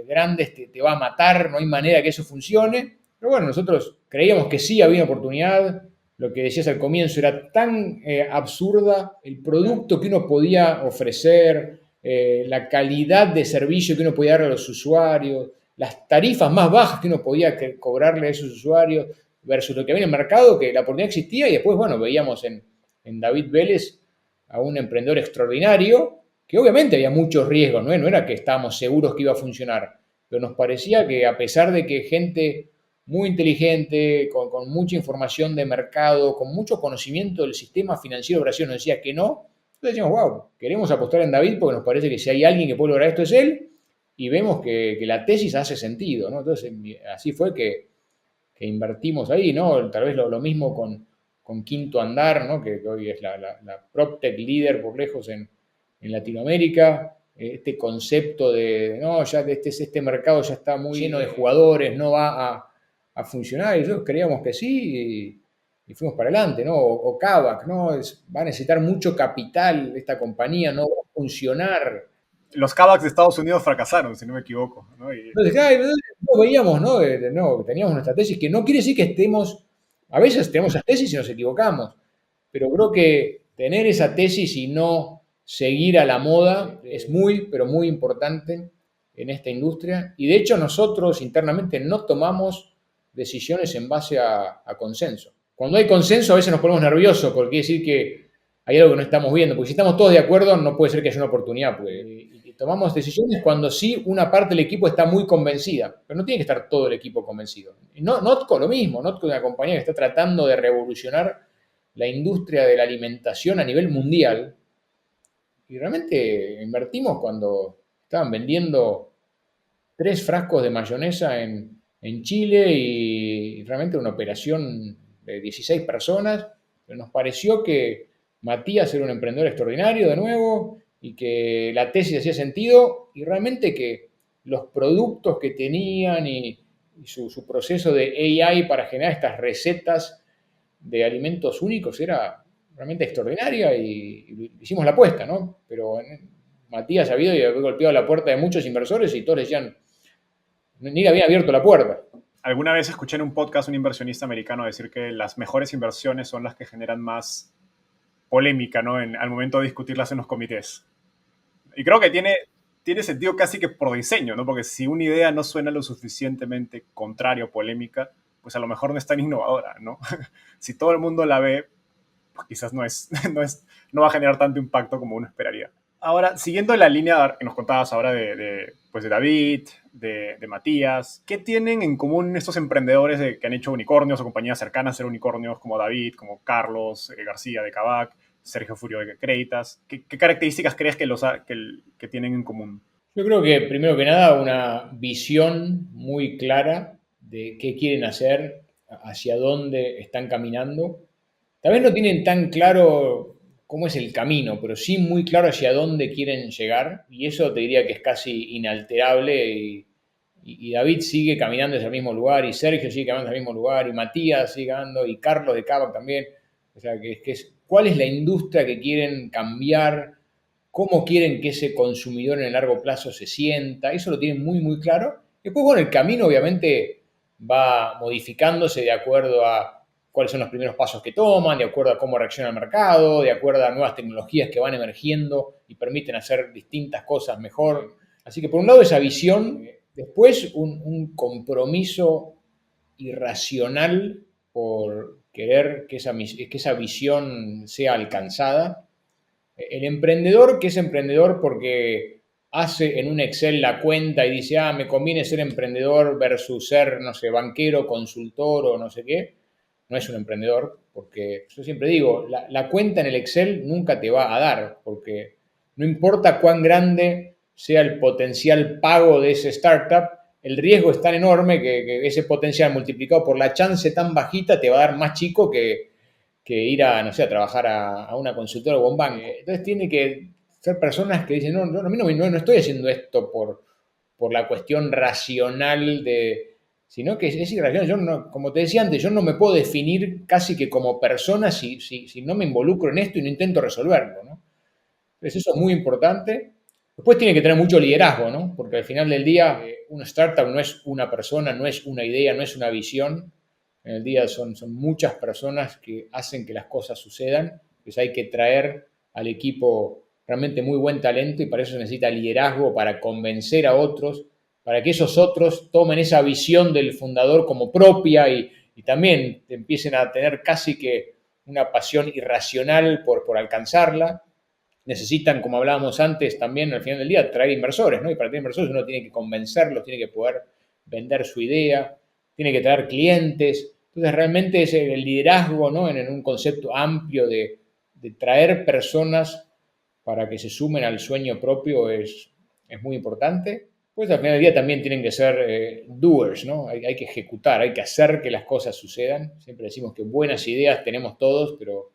C: grandes te va a matar, no hay manera que eso funcione. Pero bueno, nosotros creíamos que sí había oportunidad. Lo que decías al comienzo era tan absurda el producto que uno podía ofrecer, la calidad de servicio que uno podía darle a los usuarios, las tarifas más bajas que uno podía cobrarle a esos usuarios versus lo que había en el mercado, que la oportunidad existía. Y después, bueno, veíamos en David Vélez a un emprendedor extraordinario, que obviamente había muchos riesgos, ¿no? No era que estábamos seguros que iba a funcionar, pero nos parecía que a pesar de que gente muy inteligente, con mucha información de mercado, con mucho conocimiento del sistema financiero brasileño nos decía que no, entonces decíamos, wow, queremos apostar en David porque nos parece que si hay alguien que puede lograr esto es él, y vemos que la tesis hace sentido, ¿no? Entonces así fue que invertimos ahí, ¿no? Tal vez lo mismo con Quinto Andar, ¿no? Que hoy es la PropTech líder por lejos en Latinoamérica. Este concepto de, no, ya este mercado ya está muy lleno de jugadores, no va a funcionar, y nosotros creíamos que sí, y fuimos para adelante, ¿no? O Kavak, ¿no? Va a necesitar mucho capital esta compañía, no va a funcionar.
A: Los Kavaks de Estados Unidos fracasaron, si no me equivoco, ¿no?
C: Entonces, no veíamos, ¿no? No, teníamos nuestra tesis, que no quiere decir que estemos, a veces tenemos esas tesis y nos equivocamos, pero creo que tener esa tesis y no seguir a la moda es muy, pero muy importante en esta industria. Y de hecho nosotros internamente no tomamos decisiones en base a consenso. Cuando hay consenso a veces nos ponemos nerviosos porque quiere decir que hay algo que no estamos viendo, porque si estamos todos de acuerdo no puede ser que haya una oportunidad, y tomamos decisiones cuando sí una parte del equipo está muy convencida, pero no tiene que estar todo el equipo convencido. Y Notco lo mismo, Notco es una compañía que está tratando de revolucionar la industria de la alimentación a nivel mundial, y realmente invertimos cuando estaban vendiendo 3 frascos de mayonesa en Chile y realmente una operación de 16 personas. Pero nos pareció que Matías era un emprendedor extraordinario de nuevo y que la tesis hacía sentido y realmente que los productos que tenían y su proceso de AI para generar estas recetas de alimentos únicos era realmente extraordinaria y hicimos la apuesta, ¿no? Pero Matías ha habido y había golpeado la puerta de muchos inversores y todos le decían, ni le habían abierto la puerta.
A: Alguna vez escuché en un podcast un inversionista americano decir que las mejores inversiones son las que generan más polémica, ¿no? Al momento de discutirlas en los comités. Y creo que tiene sentido casi que por diseño, ¿no? Porque si una idea no suena lo suficientemente contraria o polémica, pues a lo mejor no es tan innovadora, ¿no? Si todo el mundo la ve, pues quizás no va a generar tanto impacto como uno esperaría. Ahora, siguiendo la línea que nos contabas ahora pues de David, de Matías, ¿qué tienen en común estos emprendedores que han hecho unicornios o compañías cercanas a ser unicornios como David, como Carlos García de Kavak, Sergio Furio de Creditas? ¿Qué características crees que tienen en común?
C: Yo creo que primero que nada una visión muy clara de qué quieren hacer, hacia dónde están caminando. Tal vez no tienen tan claro cómo es el camino, pero sí muy claro hacia dónde quieren llegar y eso te diría que es casi inalterable y David sigue caminando hacia el mismo lugar y Sergio sigue caminando hacia el mismo lugar y Matías sigue caminando y Carlos de Cava también. O sea, ¿cuál es la industria que quieren cambiar? ¿Cómo quieren que ese consumidor en el largo plazo se sienta? Eso lo tienen muy, muy claro. Después, bueno, el camino obviamente va modificándose de acuerdo a cuáles son los primeros pasos que toman, de acuerdo a cómo reacciona el mercado, de acuerdo a nuevas tecnologías que van emergiendo y permiten hacer distintas cosas mejor. Así que por un lado esa visión, después un compromiso irracional por querer que esa visión sea alcanzada. El emprendedor, que es emprendedor porque hace en un Excel la cuenta y dice, me conviene ser emprendedor versus ser, no sé, banquero, consultor o no sé qué, no es un emprendedor, porque yo siempre digo, la cuenta en el Excel nunca te va a dar, porque no importa cuán grande sea el potencial pago de ese startup, el riesgo es tan enorme que ese potencial multiplicado por la chance tan bajita te va a dar más chico que ir a, no sé, a trabajar a una consultora o a un banco. Entonces tiene que ser personas que dicen, no, a mí no estoy haciendo esto por la cuestión racional sino que es irracional. Yo no, como te decía antes, yo no me puedo definir casi que como persona si no me involucro en esto y no intento resolverlo, ¿no? Entonces eso es muy importante. Después tiene que tener mucho liderazgo, ¿no? Porque al final del día, una startup no es una persona, no es una idea, no es una visión. En el día son muchas personas que hacen que las cosas sucedan. Pues hay que traer al equipo realmente muy buen talento y para eso se necesita liderazgo, para convencer a otros, para que esos otros tomen esa visión del fundador como propia y también empiecen a tener casi que una pasión irracional por alcanzarla. Necesitan, como hablábamos antes, también al final del día traer inversores, ¿no? Y para traer inversores uno tiene que convencerlos, tiene que poder vender su idea, tiene que traer clientes. Entonces realmente es el liderazgo, ¿no? En un concepto amplio de traer personas para que se sumen al sueño propio es muy importante. Pues al final del día también tienen que ser doers, ¿no? Hay que ejecutar, hay que hacer que las cosas sucedan. Siempre decimos que buenas ideas tenemos todos, pero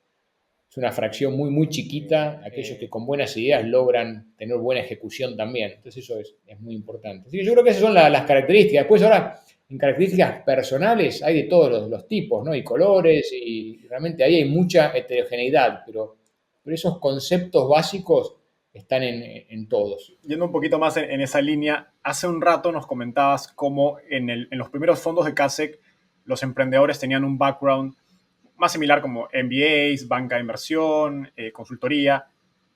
C: es una fracción muy, muy chiquita, aquellos que con buenas ideas logran tener buena ejecución también. Entonces eso es muy importante. Así que yo creo que esas son las características. Después ahora, en características personales, hay de todos los tipos, ¿no? Y colores, y realmente ahí hay mucha heterogeneidad, pero esos conceptos básicos están en todos.
A: Yendo un poquito más en esa línea, hace un rato nos comentabas cómo en los primeros fondos de CASEC los emprendedores tenían un background más similar como MBAs, banca de inversión, consultoría,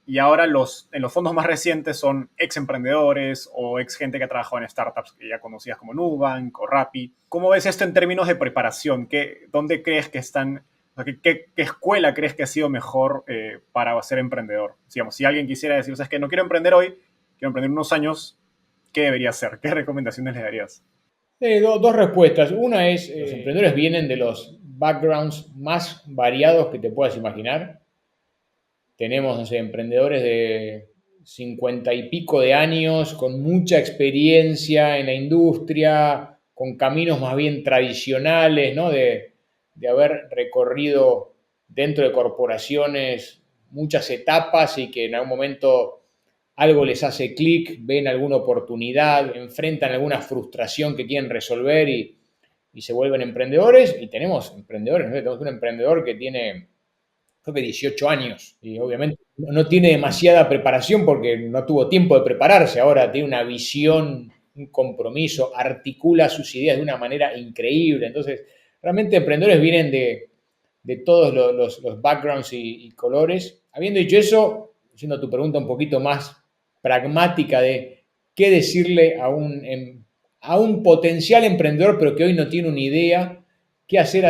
A: y ahora en los fondos más recientes son ex emprendedores o ex gente que ha trabajado en startups que ya conocías como Nubank o Rappi. ¿Cómo ves esto en términos de preparación? ¿Dónde crees que están, O sea, ¿qué escuela crees que ha sido mejor para ser emprendedor? Digamos, si alguien quisiera decir, ¿sabes qué? No quiero emprender hoy, quiero emprender unos años, ¿qué debería hacer? ¿Qué recomendaciones le darías?
C: Dos respuestas. Una es, los emprendedores vienen de los backgrounds más variados que te puedas imaginar. Tenemos, no sé, emprendedores de 50 y pico de años, con mucha experiencia en la industria, con caminos más bien tradicionales, ¿no? De haber recorrido dentro de corporaciones muchas etapas y que en algún momento algo les hace clic, ven alguna oportunidad, enfrentan alguna frustración que quieren resolver y se vuelven emprendedores. Y tenemos emprendedores, ¿no? Tenemos un emprendedor que tiene, creo que 18 años, y obviamente no tiene demasiada preparación porque no tuvo tiempo de prepararse. Ahora tiene una visión, un compromiso, articula sus ideas de una manera increíble. Entonces, realmente emprendedores vienen de todos los backgrounds y colores. Habiendo dicho eso, siendo tu pregunta un poquito más pragmática de qué decirle a un potencial emprendedor, pero que hoy no tiene una idea, qué hacer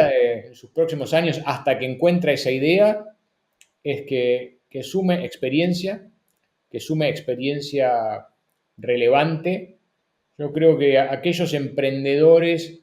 C: en sus próximos años hasta que encuentre esa idea, es que sume experiencia relevante. Yo creo que aquellos emprendedores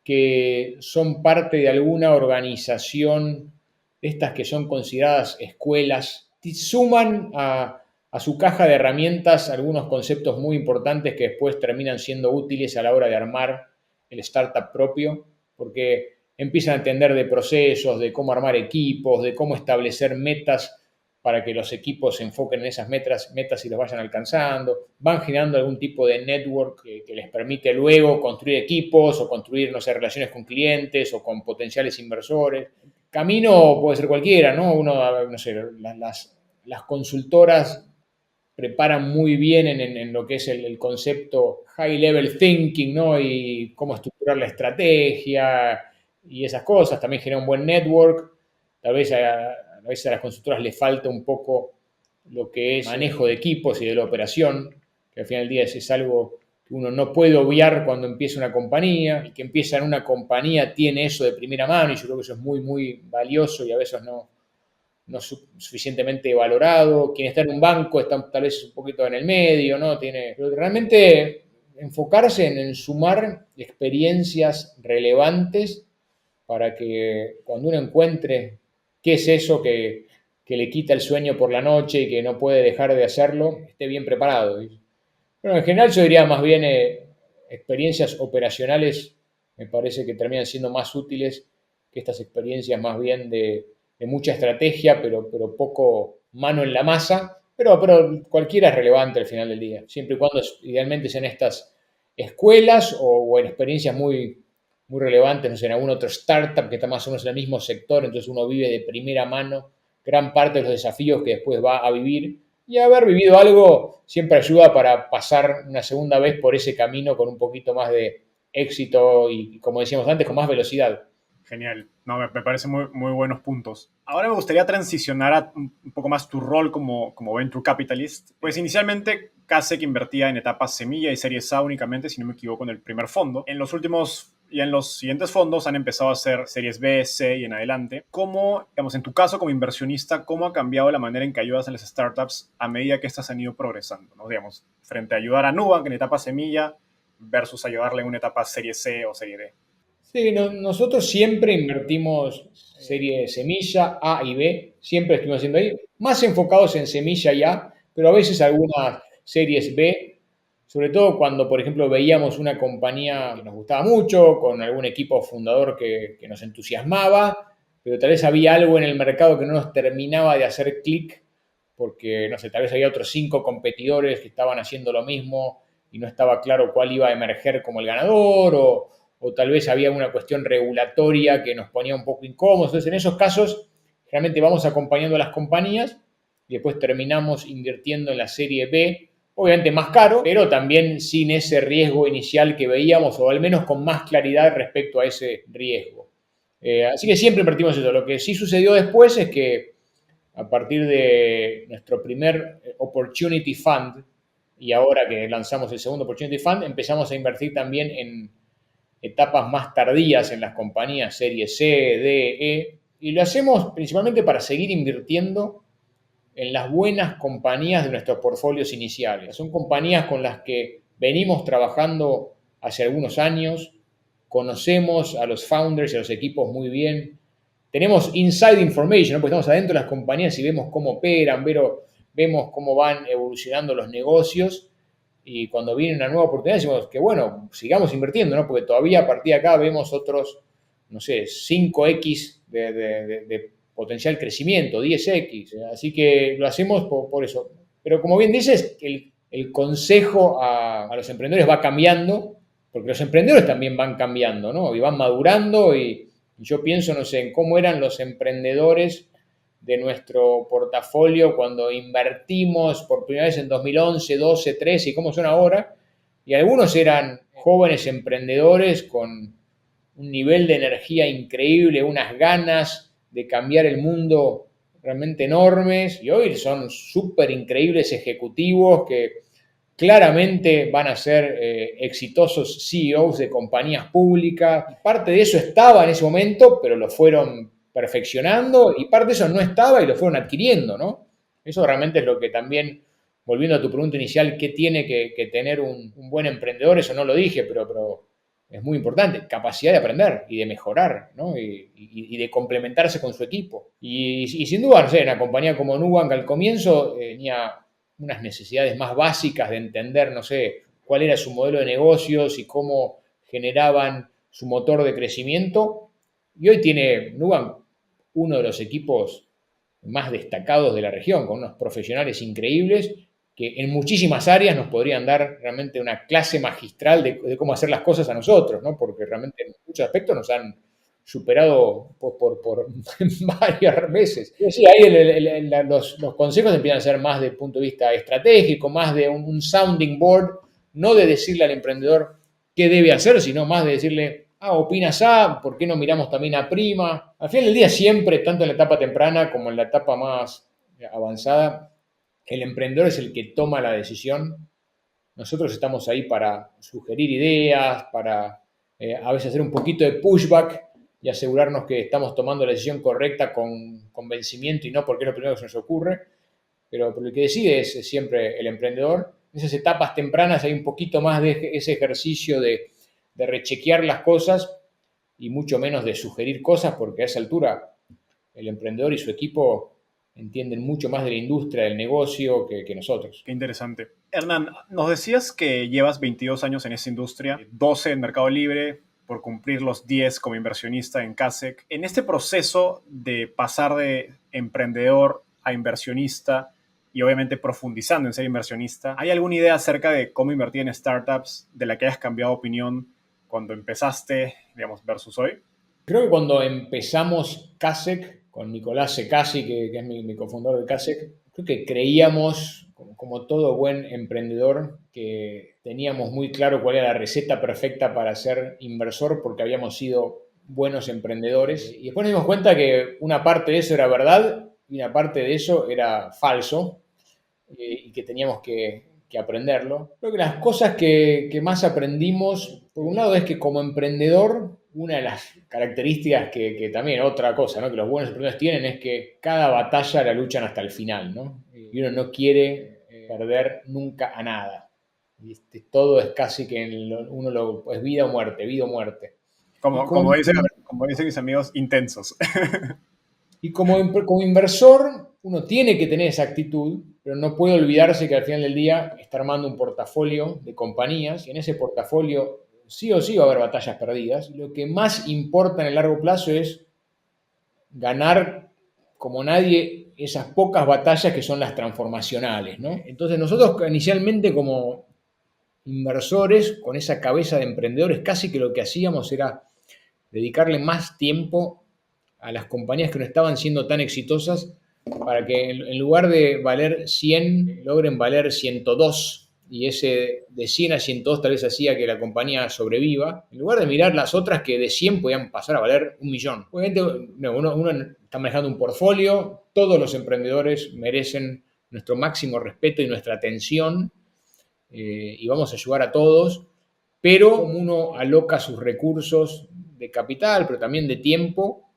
C: que son parte de alguna organización, estas que son consideradas escuelas, suman a su caja de herramientas algunos conceptos muy importantes que después terminan siendo útiles a la hora de armar el startup propio, porque empiezan a entender de procesos, de cómo armar equipos, de cómo establecer metas para que los equipos se enfoquen en esas metas y los vayan alcanzando. Van generando algún tipo de network que les permite luego construir equipos o construir, no sé, relaciones con clientes o con potenciales inversores. Camino puede ser cualquiera, ¿no? Uno, no sé, las consultoras preparan muy bien en lo que es el concepto high level thinking, ¿no? Y cómo estructurar la estrategia y esas cosas. También genera un buen network. Tal vez a veces a las consultoras les falta un poco lo que es manejo de equipos y de la operación, que al final del día es algo que uno no puede obviar cuando empieza una compañía. El que empieza en una compañía tiene eso de primera mano y yo creo que eso es muy, muy valioso y a veces no suficientemente valorado. Quien está en un banco está tal vez un poquito en el medio, ¿no? Pero realmente enfocarse en sumar experiencias relevantes para que cuando uno encuentre qué es eso que le quita el sueño por la noche y que no puede dejar de hacerlo, esté bien preparado. Bueno, en general yo diría más bien experiencias operacionales me parece que terminan siendo más útiles que estas experiencias más bien de mucha estrategia, pero poco mano en la masa. Pero cualquiera es relevante al final del día, siempre y cuando idealmente sean estas escuelas o en experiencias muy, muy relevantes, no sé, en algún otro startup que está más o menos en el mismo sector, entonces uno vive de primera mano gran parte de los desafíos que después va a vivir. Y haber vivido algo siempre ayuda para pasar una segunda vez por ese camino con un poquito más de éxito y, como decíamos antes, con más velocidad.
A: Genial. No, me parece muy, muy buenos puntos. Ahora me gustaría transicionar a un poco más tu rol como Venture Capitalist. Pues inicialmente Kasek invertía en etapas semilla y series A únicamente, si no me equivoco, en el primer fondo. En los últimos y en los siguientes fondos han empezado a hacer series B, C y en adelante. ¿Cómo, digamos, en tu caso como inversionista, cómo ha cambiado la manera en que ayudas a las startups a medida que estas han ido progresando? ¿No? Digamos, frente a ayudar a Nubank en etapa semilla versus ayudarle en una etapa serie C o serie D.
C: Sí, nosotros siempre invertimos serie semilla A y B, siempre estuvimos haciendo ahí, más enfocados en semilla y A, pero a veces algunas series B, sobre todo cuando, por ejemplo, veíamos una compañía que nos gustaba mucho, con algún equipo fundador que nos entusiasmaba, pero tal vez había algo en el mercado que no nos terminaba de hacer clic, porque, no sé, tal vez había otros 5 competidores que estaban haciendo lo mismo y no estaba claro cuál iba a emerger como el ganador o tal vez había una cuestión regulatoria que nos ponía un poco incómodos. Entonces, en esos casos, realmente vamos acompañando a las compañías y después terminamos invirtiendo en la serie B, obviamente más caro, pero también sin ese riesgo inicial que veíamos, o al menos con más claridad respecto a ese riesgo. Así que siempre invertimos eso. Lo que sí sucedió después es que a partir de nuestro primer Opportunity Fund y ahora que lanzamos el segundo Opportunity Fund, empezamos a invertir también en etapas más tardías en las compañías, serie C, D, E, Y lo hacemos principalmente para seguir invirtiendo en las buenas compañías de nuestros portfolios iniciales. Son compañías con las que venimos trabajando hace algunos años, conocemos a los founders y a los equipos muy bien, tenemos inside information, ¿no? Porque estamos adentro de las compañías y vemos cómo operan, vemos cómo van evolucionando los negocios, y cuando viene una nueva oportunidad decimos que bueno, sigamos invirtiendo, ¿no? Porque todavía a partir de acá vemos otros, no sé, 5x de potencial crecimiento, 10x, así que lo hacemos por eso. Pero como bien dices, el consejo a los emprendedores va cambiando, porque los emprendedores también van cambiando, ¿no? Y van madurando, y yo pienso, no sé, en cómo eran los emprendedores de nuestro portafolio cuando invertimos por primera vez en 2011, 12, 13 y cómo son ahora. Y algunos eran jóvenes emprendedores con un nivel de energía increíble, unas ganas de cambiar el mundo realmente enormes, y hoy son súper increíbles ejecutivos que claramente van a ser exitosos CEOs de compañías públicas. Parte de eso estaba en ese momento, pero lo fueron perfeccionando, y parte de eso no estaba y lo fueron adquiriendo, ¿no? Eso realmente es lo que también, volviendo a tu pregunta inicial, ¿qué tiene que tener un buen emprendedor? Eso no lo dije, pero es muy importante, capacidad de aprender y de mejorar, ¿no? Y de complementarse con su equipo. Y sin duda, no sé, una compañía como Nubank al comienzo tenía unas necesidades más básicas de entender, no sé, cuál era su modelo de negocios y cómo generaban su motor de crecimiento. Y hoy tiene Nubank uno de los equipos más destacados de la región, con unos profesionales increíbles que en muchísimas áreas nos podrían dar realmente una clase magistral de cómo hacer las cosas a nosotros, ¿no? Porque realmente en muchos aspectos nos han superado por varias veces. Sí, ahí los consejos empiezan a ser más desde el punto de vista estratégico, más de un sounding board, no de decirle al emprendedor qué debe hacer, sino más de decirle, opinas A, ¿por qué no miramos también a prima? Al final del día siempre, tanto en la etapa temprana como en la etapa más avanzada, el emprendedor es el que toma la decisión. Nosotros estamos ahí para sugerir ideas, para a veces hacer un poquito de pushback y asegurarnos que estamos tomando la decisión correcta con convencimiento y no porque es lo primero que se nos ocurre. Pero el que decide es siempre el emprendedor. En esas etapas tempranas hay un poquito más de ese ejercicio de rechequear las cosas y mucho menos de sugerir cosas, porque a esa altura el emprendedor y su equipo entienden mucho más de la industria, del negocio que nosotros.
A: Qué interesante. Hernán, nos decías que llevas 22 años en esta industria, 12 en Mercado Libre, por cumplir los 10 como inversionista en Kasek. En este proceso de pasar de emprendedor a inversionista y obviamente profundizando en ser inversionista, ¿hay alguna idea acerca de cómo invertir en startups de la que hayas cambiado opinión cuando empezaste, digamos, versus hoy?
C: Creo que cuando empezamos Kasek, con Nicolás Secasi, que es mi cofundador de Kasek, creo que creíamos, como todo buen emprendedor, que teníamos muy claro cuál era la receta perfecta para ser inversor, porque habíamos sido buenos emprendedores. Y después nos dimos cuenta que una parte de eso era verdad y una parte de eso era falso, y que teníamos que aprenderlo. Creo que las cosas que más aprendimos, por un lado, es que como emprendedor, una de las características que también, otra cosa, ¿no?, que los buenos emprendedores tienen, es que cada batalla la luchan hasta el final, ¿no? Y uno no quiere perder nunca a nada. Y todo es casi que es vida o muerte, vida o muerte.
A: Como dicen mis amigos, intensos.
C: Y como inversor, uno tiene que tener esa actitud, pero no puede olvidarse que al final del día está armando un portafolio de compañías, y en ese portafolio sí o sí va a haber batallas perdidas. Lo que más importa en el largo plazo es ganar como nadie esas pocas batallas que son las transformacionales, ¿no? Entonces nosotros inicialmente como inversores, con esa cabeza de emprendedores, casi que lo que hacíamos era dedicarle más tiempo a las compañías que no estaban siendo tan exitosas, para que en lugar de valer 100, logren valer 102, y ese de 100 a 102 tal vez hacía que la compañía sobreviva, en lugar de mirar las otras que de 100 podían pasar a valer 1.000.000. Obviamente uno está manejando un portfolio, todos los emprendedores merecen nuestro máximo respeto y nuestra atención, y vamos a ayudar a todos, pero uno aloca sus recursos de capital, pero también de tiempo,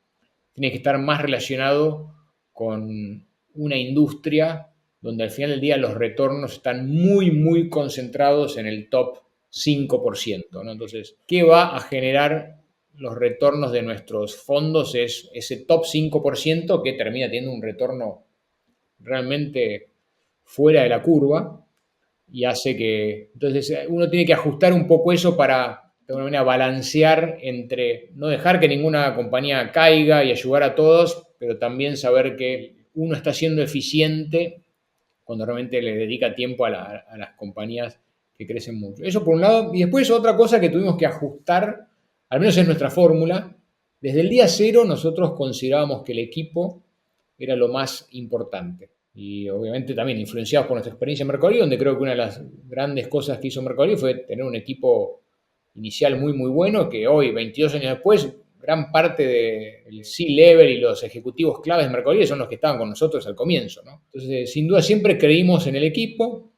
C: tiene que estar más relacionado con una industria donde al final del día los retornos están muy, muy concentrados en el top 5%, ¿no? Entonces, ¿qué va a generar los retornos de nuestros fondos? Es ese top 5% que termina teniendo un retorno realmente fuera de la curva y hace que, entonces uno tiene que ajustar un poco eso para de alguna manera balancear entre no dejar que ninguna compañía caiga y ayudar a todos, pero también saber que uno está siendo eficiente cuando realmente le dedica tiempo a las compañías que crecen mucho. Eso por un lado. Y después otra cosa que tuvimos que ajustar, al menos en nuestra fórmula, desde el día cero nosotros considerábamos que el equipo era lo más importante. Y obviamente también influenciados por nuestra experiencia en Mercado Libre, donde creo que una de las grandes cosas que hizo Mercado Libre fue tener un equipo inicial muy, muy bueno, que hoy, 22 años después, gran parte del C-Level y los ejecutivos claves de Mercado Libre son los que estaban con nosotros al comienzo, ¿no? Entonces, sin duda, siempre creímos en el equipo,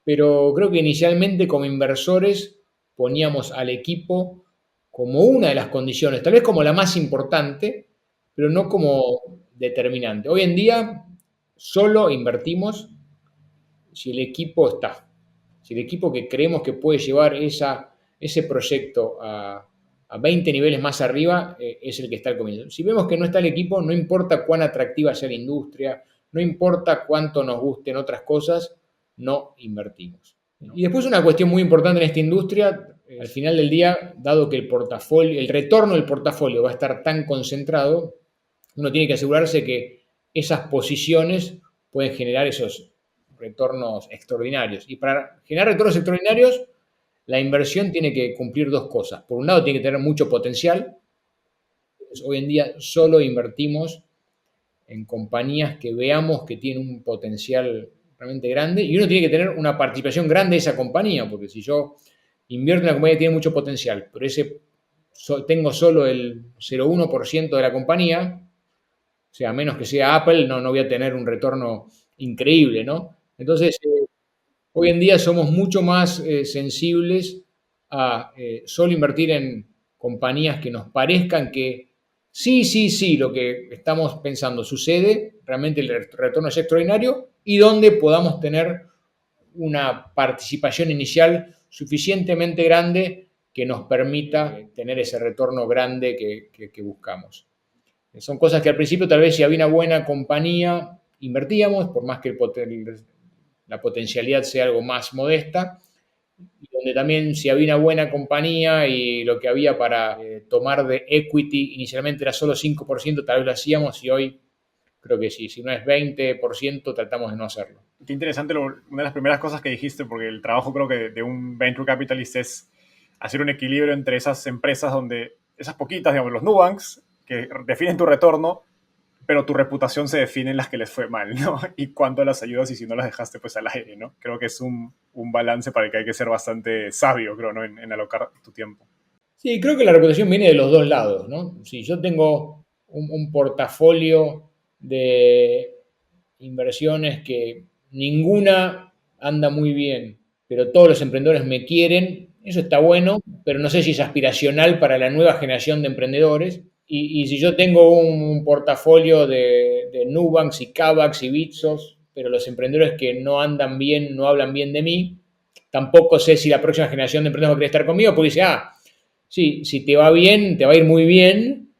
C: pero creo que inicialmente como inversores poníamos al equipo como una de las condiciones, tal vez como la más importante, pero no como determinante. Hoy en día solo invertimos si el equipo está, si el equipo que creemos que puede llevar ese proyecto a 20 niveles más arriba es el que está al comienzo. Si vemos que no está el equipo, no importa cuán atractiva sea la industria, no importa cuánto nos gusten otras cosas, no invertimos. Y después una cuestión muy importante en esta industria, al final del día, dado que el retorno del portafolio va a estar tan concentrado, uno tiene que asegurarse que esas posiciones pueden generar esos retornos extraordinarios. Y para generar retornos extraordinarios, la inversión tiene que cumplir dos cosas. Por un lado, tiene que tener mucho potencial. Hoy en día solo invertimos en compañías que veamos que tienen un potencial realmente grande y uno tiene que tener una participación grande de esa compañía, porque si yo invierto en una compañía que tiene mucho potencial, pero tengo solo el 0,1% de la compañía, o sea, a menos que sea Apple, no voy a tener un retorno increíble, ¿no? Entonces, hoy en día somos mucho más sensibles a solo invertir en compañías que nos parezcan que sí, lo que estamos pensando sucede, realmente el retorno es extraordinario y donde podamos tener una participación inicial suficientemente grande que nos permita tener ese retorno grande que buscamos. Son cosas que al principio tal vez si había una buena compañía invertíamos, por más que la potencialidad sea algo más modesta, y donde también si había una buena compañía y lo que había para tomar de equity inicialmente era solo 5%, tal vez lo hacíamos y hoy creo que sí, si no es 20%, tratamos de no hacerlo.
A: Qué interesante, una de las primeras cosas que dijiste, porque el trabajo creo que de un venture capitalist es hacer un equilibrio entre esas empresas donde, esas poquitas, digamos, los Nubanks, que definen tu retorno, pero tu reputación se define en las que les fue mal, ¿no? Y cuánto las ayudas y si no las dejaste pues al aire, ¿no? Creo que es un balance para el que hay que ser bastante sabio, creo, ¿no? En alocar tu tiempo.
C: Sí, creo que la reputación viene de los dos lados, ¿no? Si yo tengo un portafolio de inversiones que ninguna anda muy bien, pero todos los emprendedores me quieren, eso está bueno, pero no sé si es aspiracional para la nueva generación de emprendedores. Y si yo tengo un portafolio de Nubanks y Kavax y Bitsos, pero los emprendedores que no andan bien, no hablan bien de mí, tampoco sé si la próxima generación de emprendedores va a querer estar conmigo, porque dice, sí, si te va bien, te va a ir muy bien,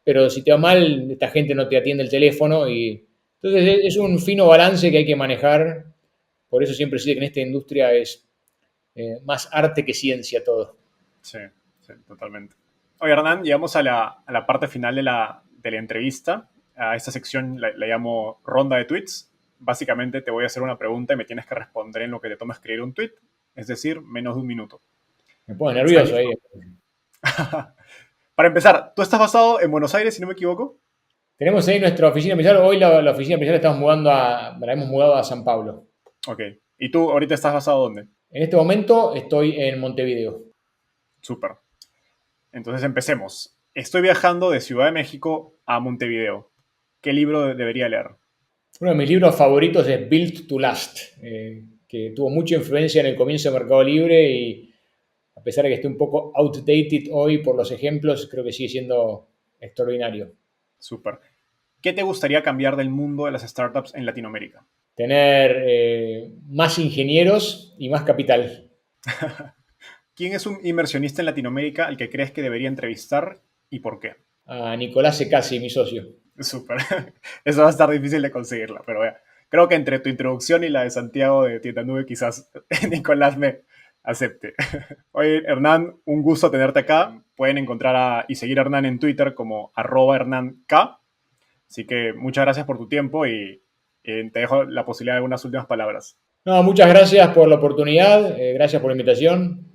C: pero si te va mal, esta gente no te atiende el teléfono. Entonces es un fino balance que hay que manejar. Por eso siempre sé que en esta industria es más arte que ciencia todo.
A: Sí, totalmente. Oye, Hernán, llegamos a la parte final de la entrevista. A esta sección la llamo ronda de tweets. Básicamente te voy a hacer una pregunta y me tienes que responder en lo que te toma escribir un tweet, es decir, menos de un minuto.
C: Me pone nervioso ahí.
A: Para empezar, ¿tú estás basado en Buenos Aires, si no me equivoco?
C: Tenemos ahí nuestra oficina principal. Hoy la oficina principal la hemos mudado a San Pablo.
A: Ok. ¿Y tú ahorita estás basado dónde?
C: En este momento estoy en Montevideo.
A: Súper. Entonces empecemos. Estoy viajando de Ciudad de México a Montevideo. ¿Qué libro debería leer?
C: Uno de mis libros favoritos es Built to Last, que tuvo mucha influencia en el comienzo de Mercado Libre y a pesar de que esté un poco outdated hoy por los ejemplos, creo que sigue siendo extraordinario.
A: Súper. ¿Qué te gustaría cambiar del mundo de las startups en Latinoamérica?
C: Tener más ingenieros y más capital.
A: ¿Quién es un inversionista en Latinoamérica al que crees que debería entrevistar y por qué?
C: A Nicolás Secasi, mi socio.
A: Súper. Eso va a estar difícil de conseguirla, pero creo que entre tu introducción y la de Santiago de Tienda Nube quizás Nicolás me acepte. Oye, Hernán, un gusto tenerte acá. Pueden encontrar y seguir a Hernán en Twitter como @HernánK. Así que muchas gracias por tu tiempo y te dejo la posibilidad de algunas últimas palabras.
C: No, muchas gracias por la oportunidad, gracias por la invitación.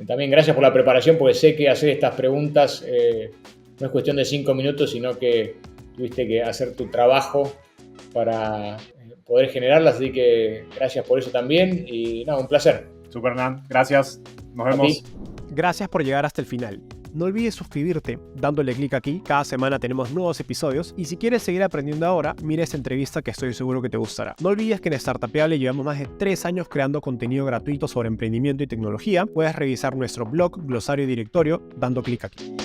C: También gracias por la preparación, porque sé que hacer estas preguntas no es cuestión de 5 minutos, sino que tuviste que hacer tu trabajo para poder generarlas. Así que gracias por eso también. Y nada, un placer.
A: Super, Hernán. Gracias. Nos vemos.
B: Gracias por llegar hasta el final. No olvides suscribirte dándole clic aquí. Cada semana tenemos nuevos episodios y si quieres seguir aprendiendo ahora, mira esta entrevista que estoy seguro que te gustará. No olvides que en Startupeable llevamos más de 3 años creando contenido gratuito sobre emprendimiento y tecnología. Puedes revisar nuestro blog, glosario y directorio dando clic aquí.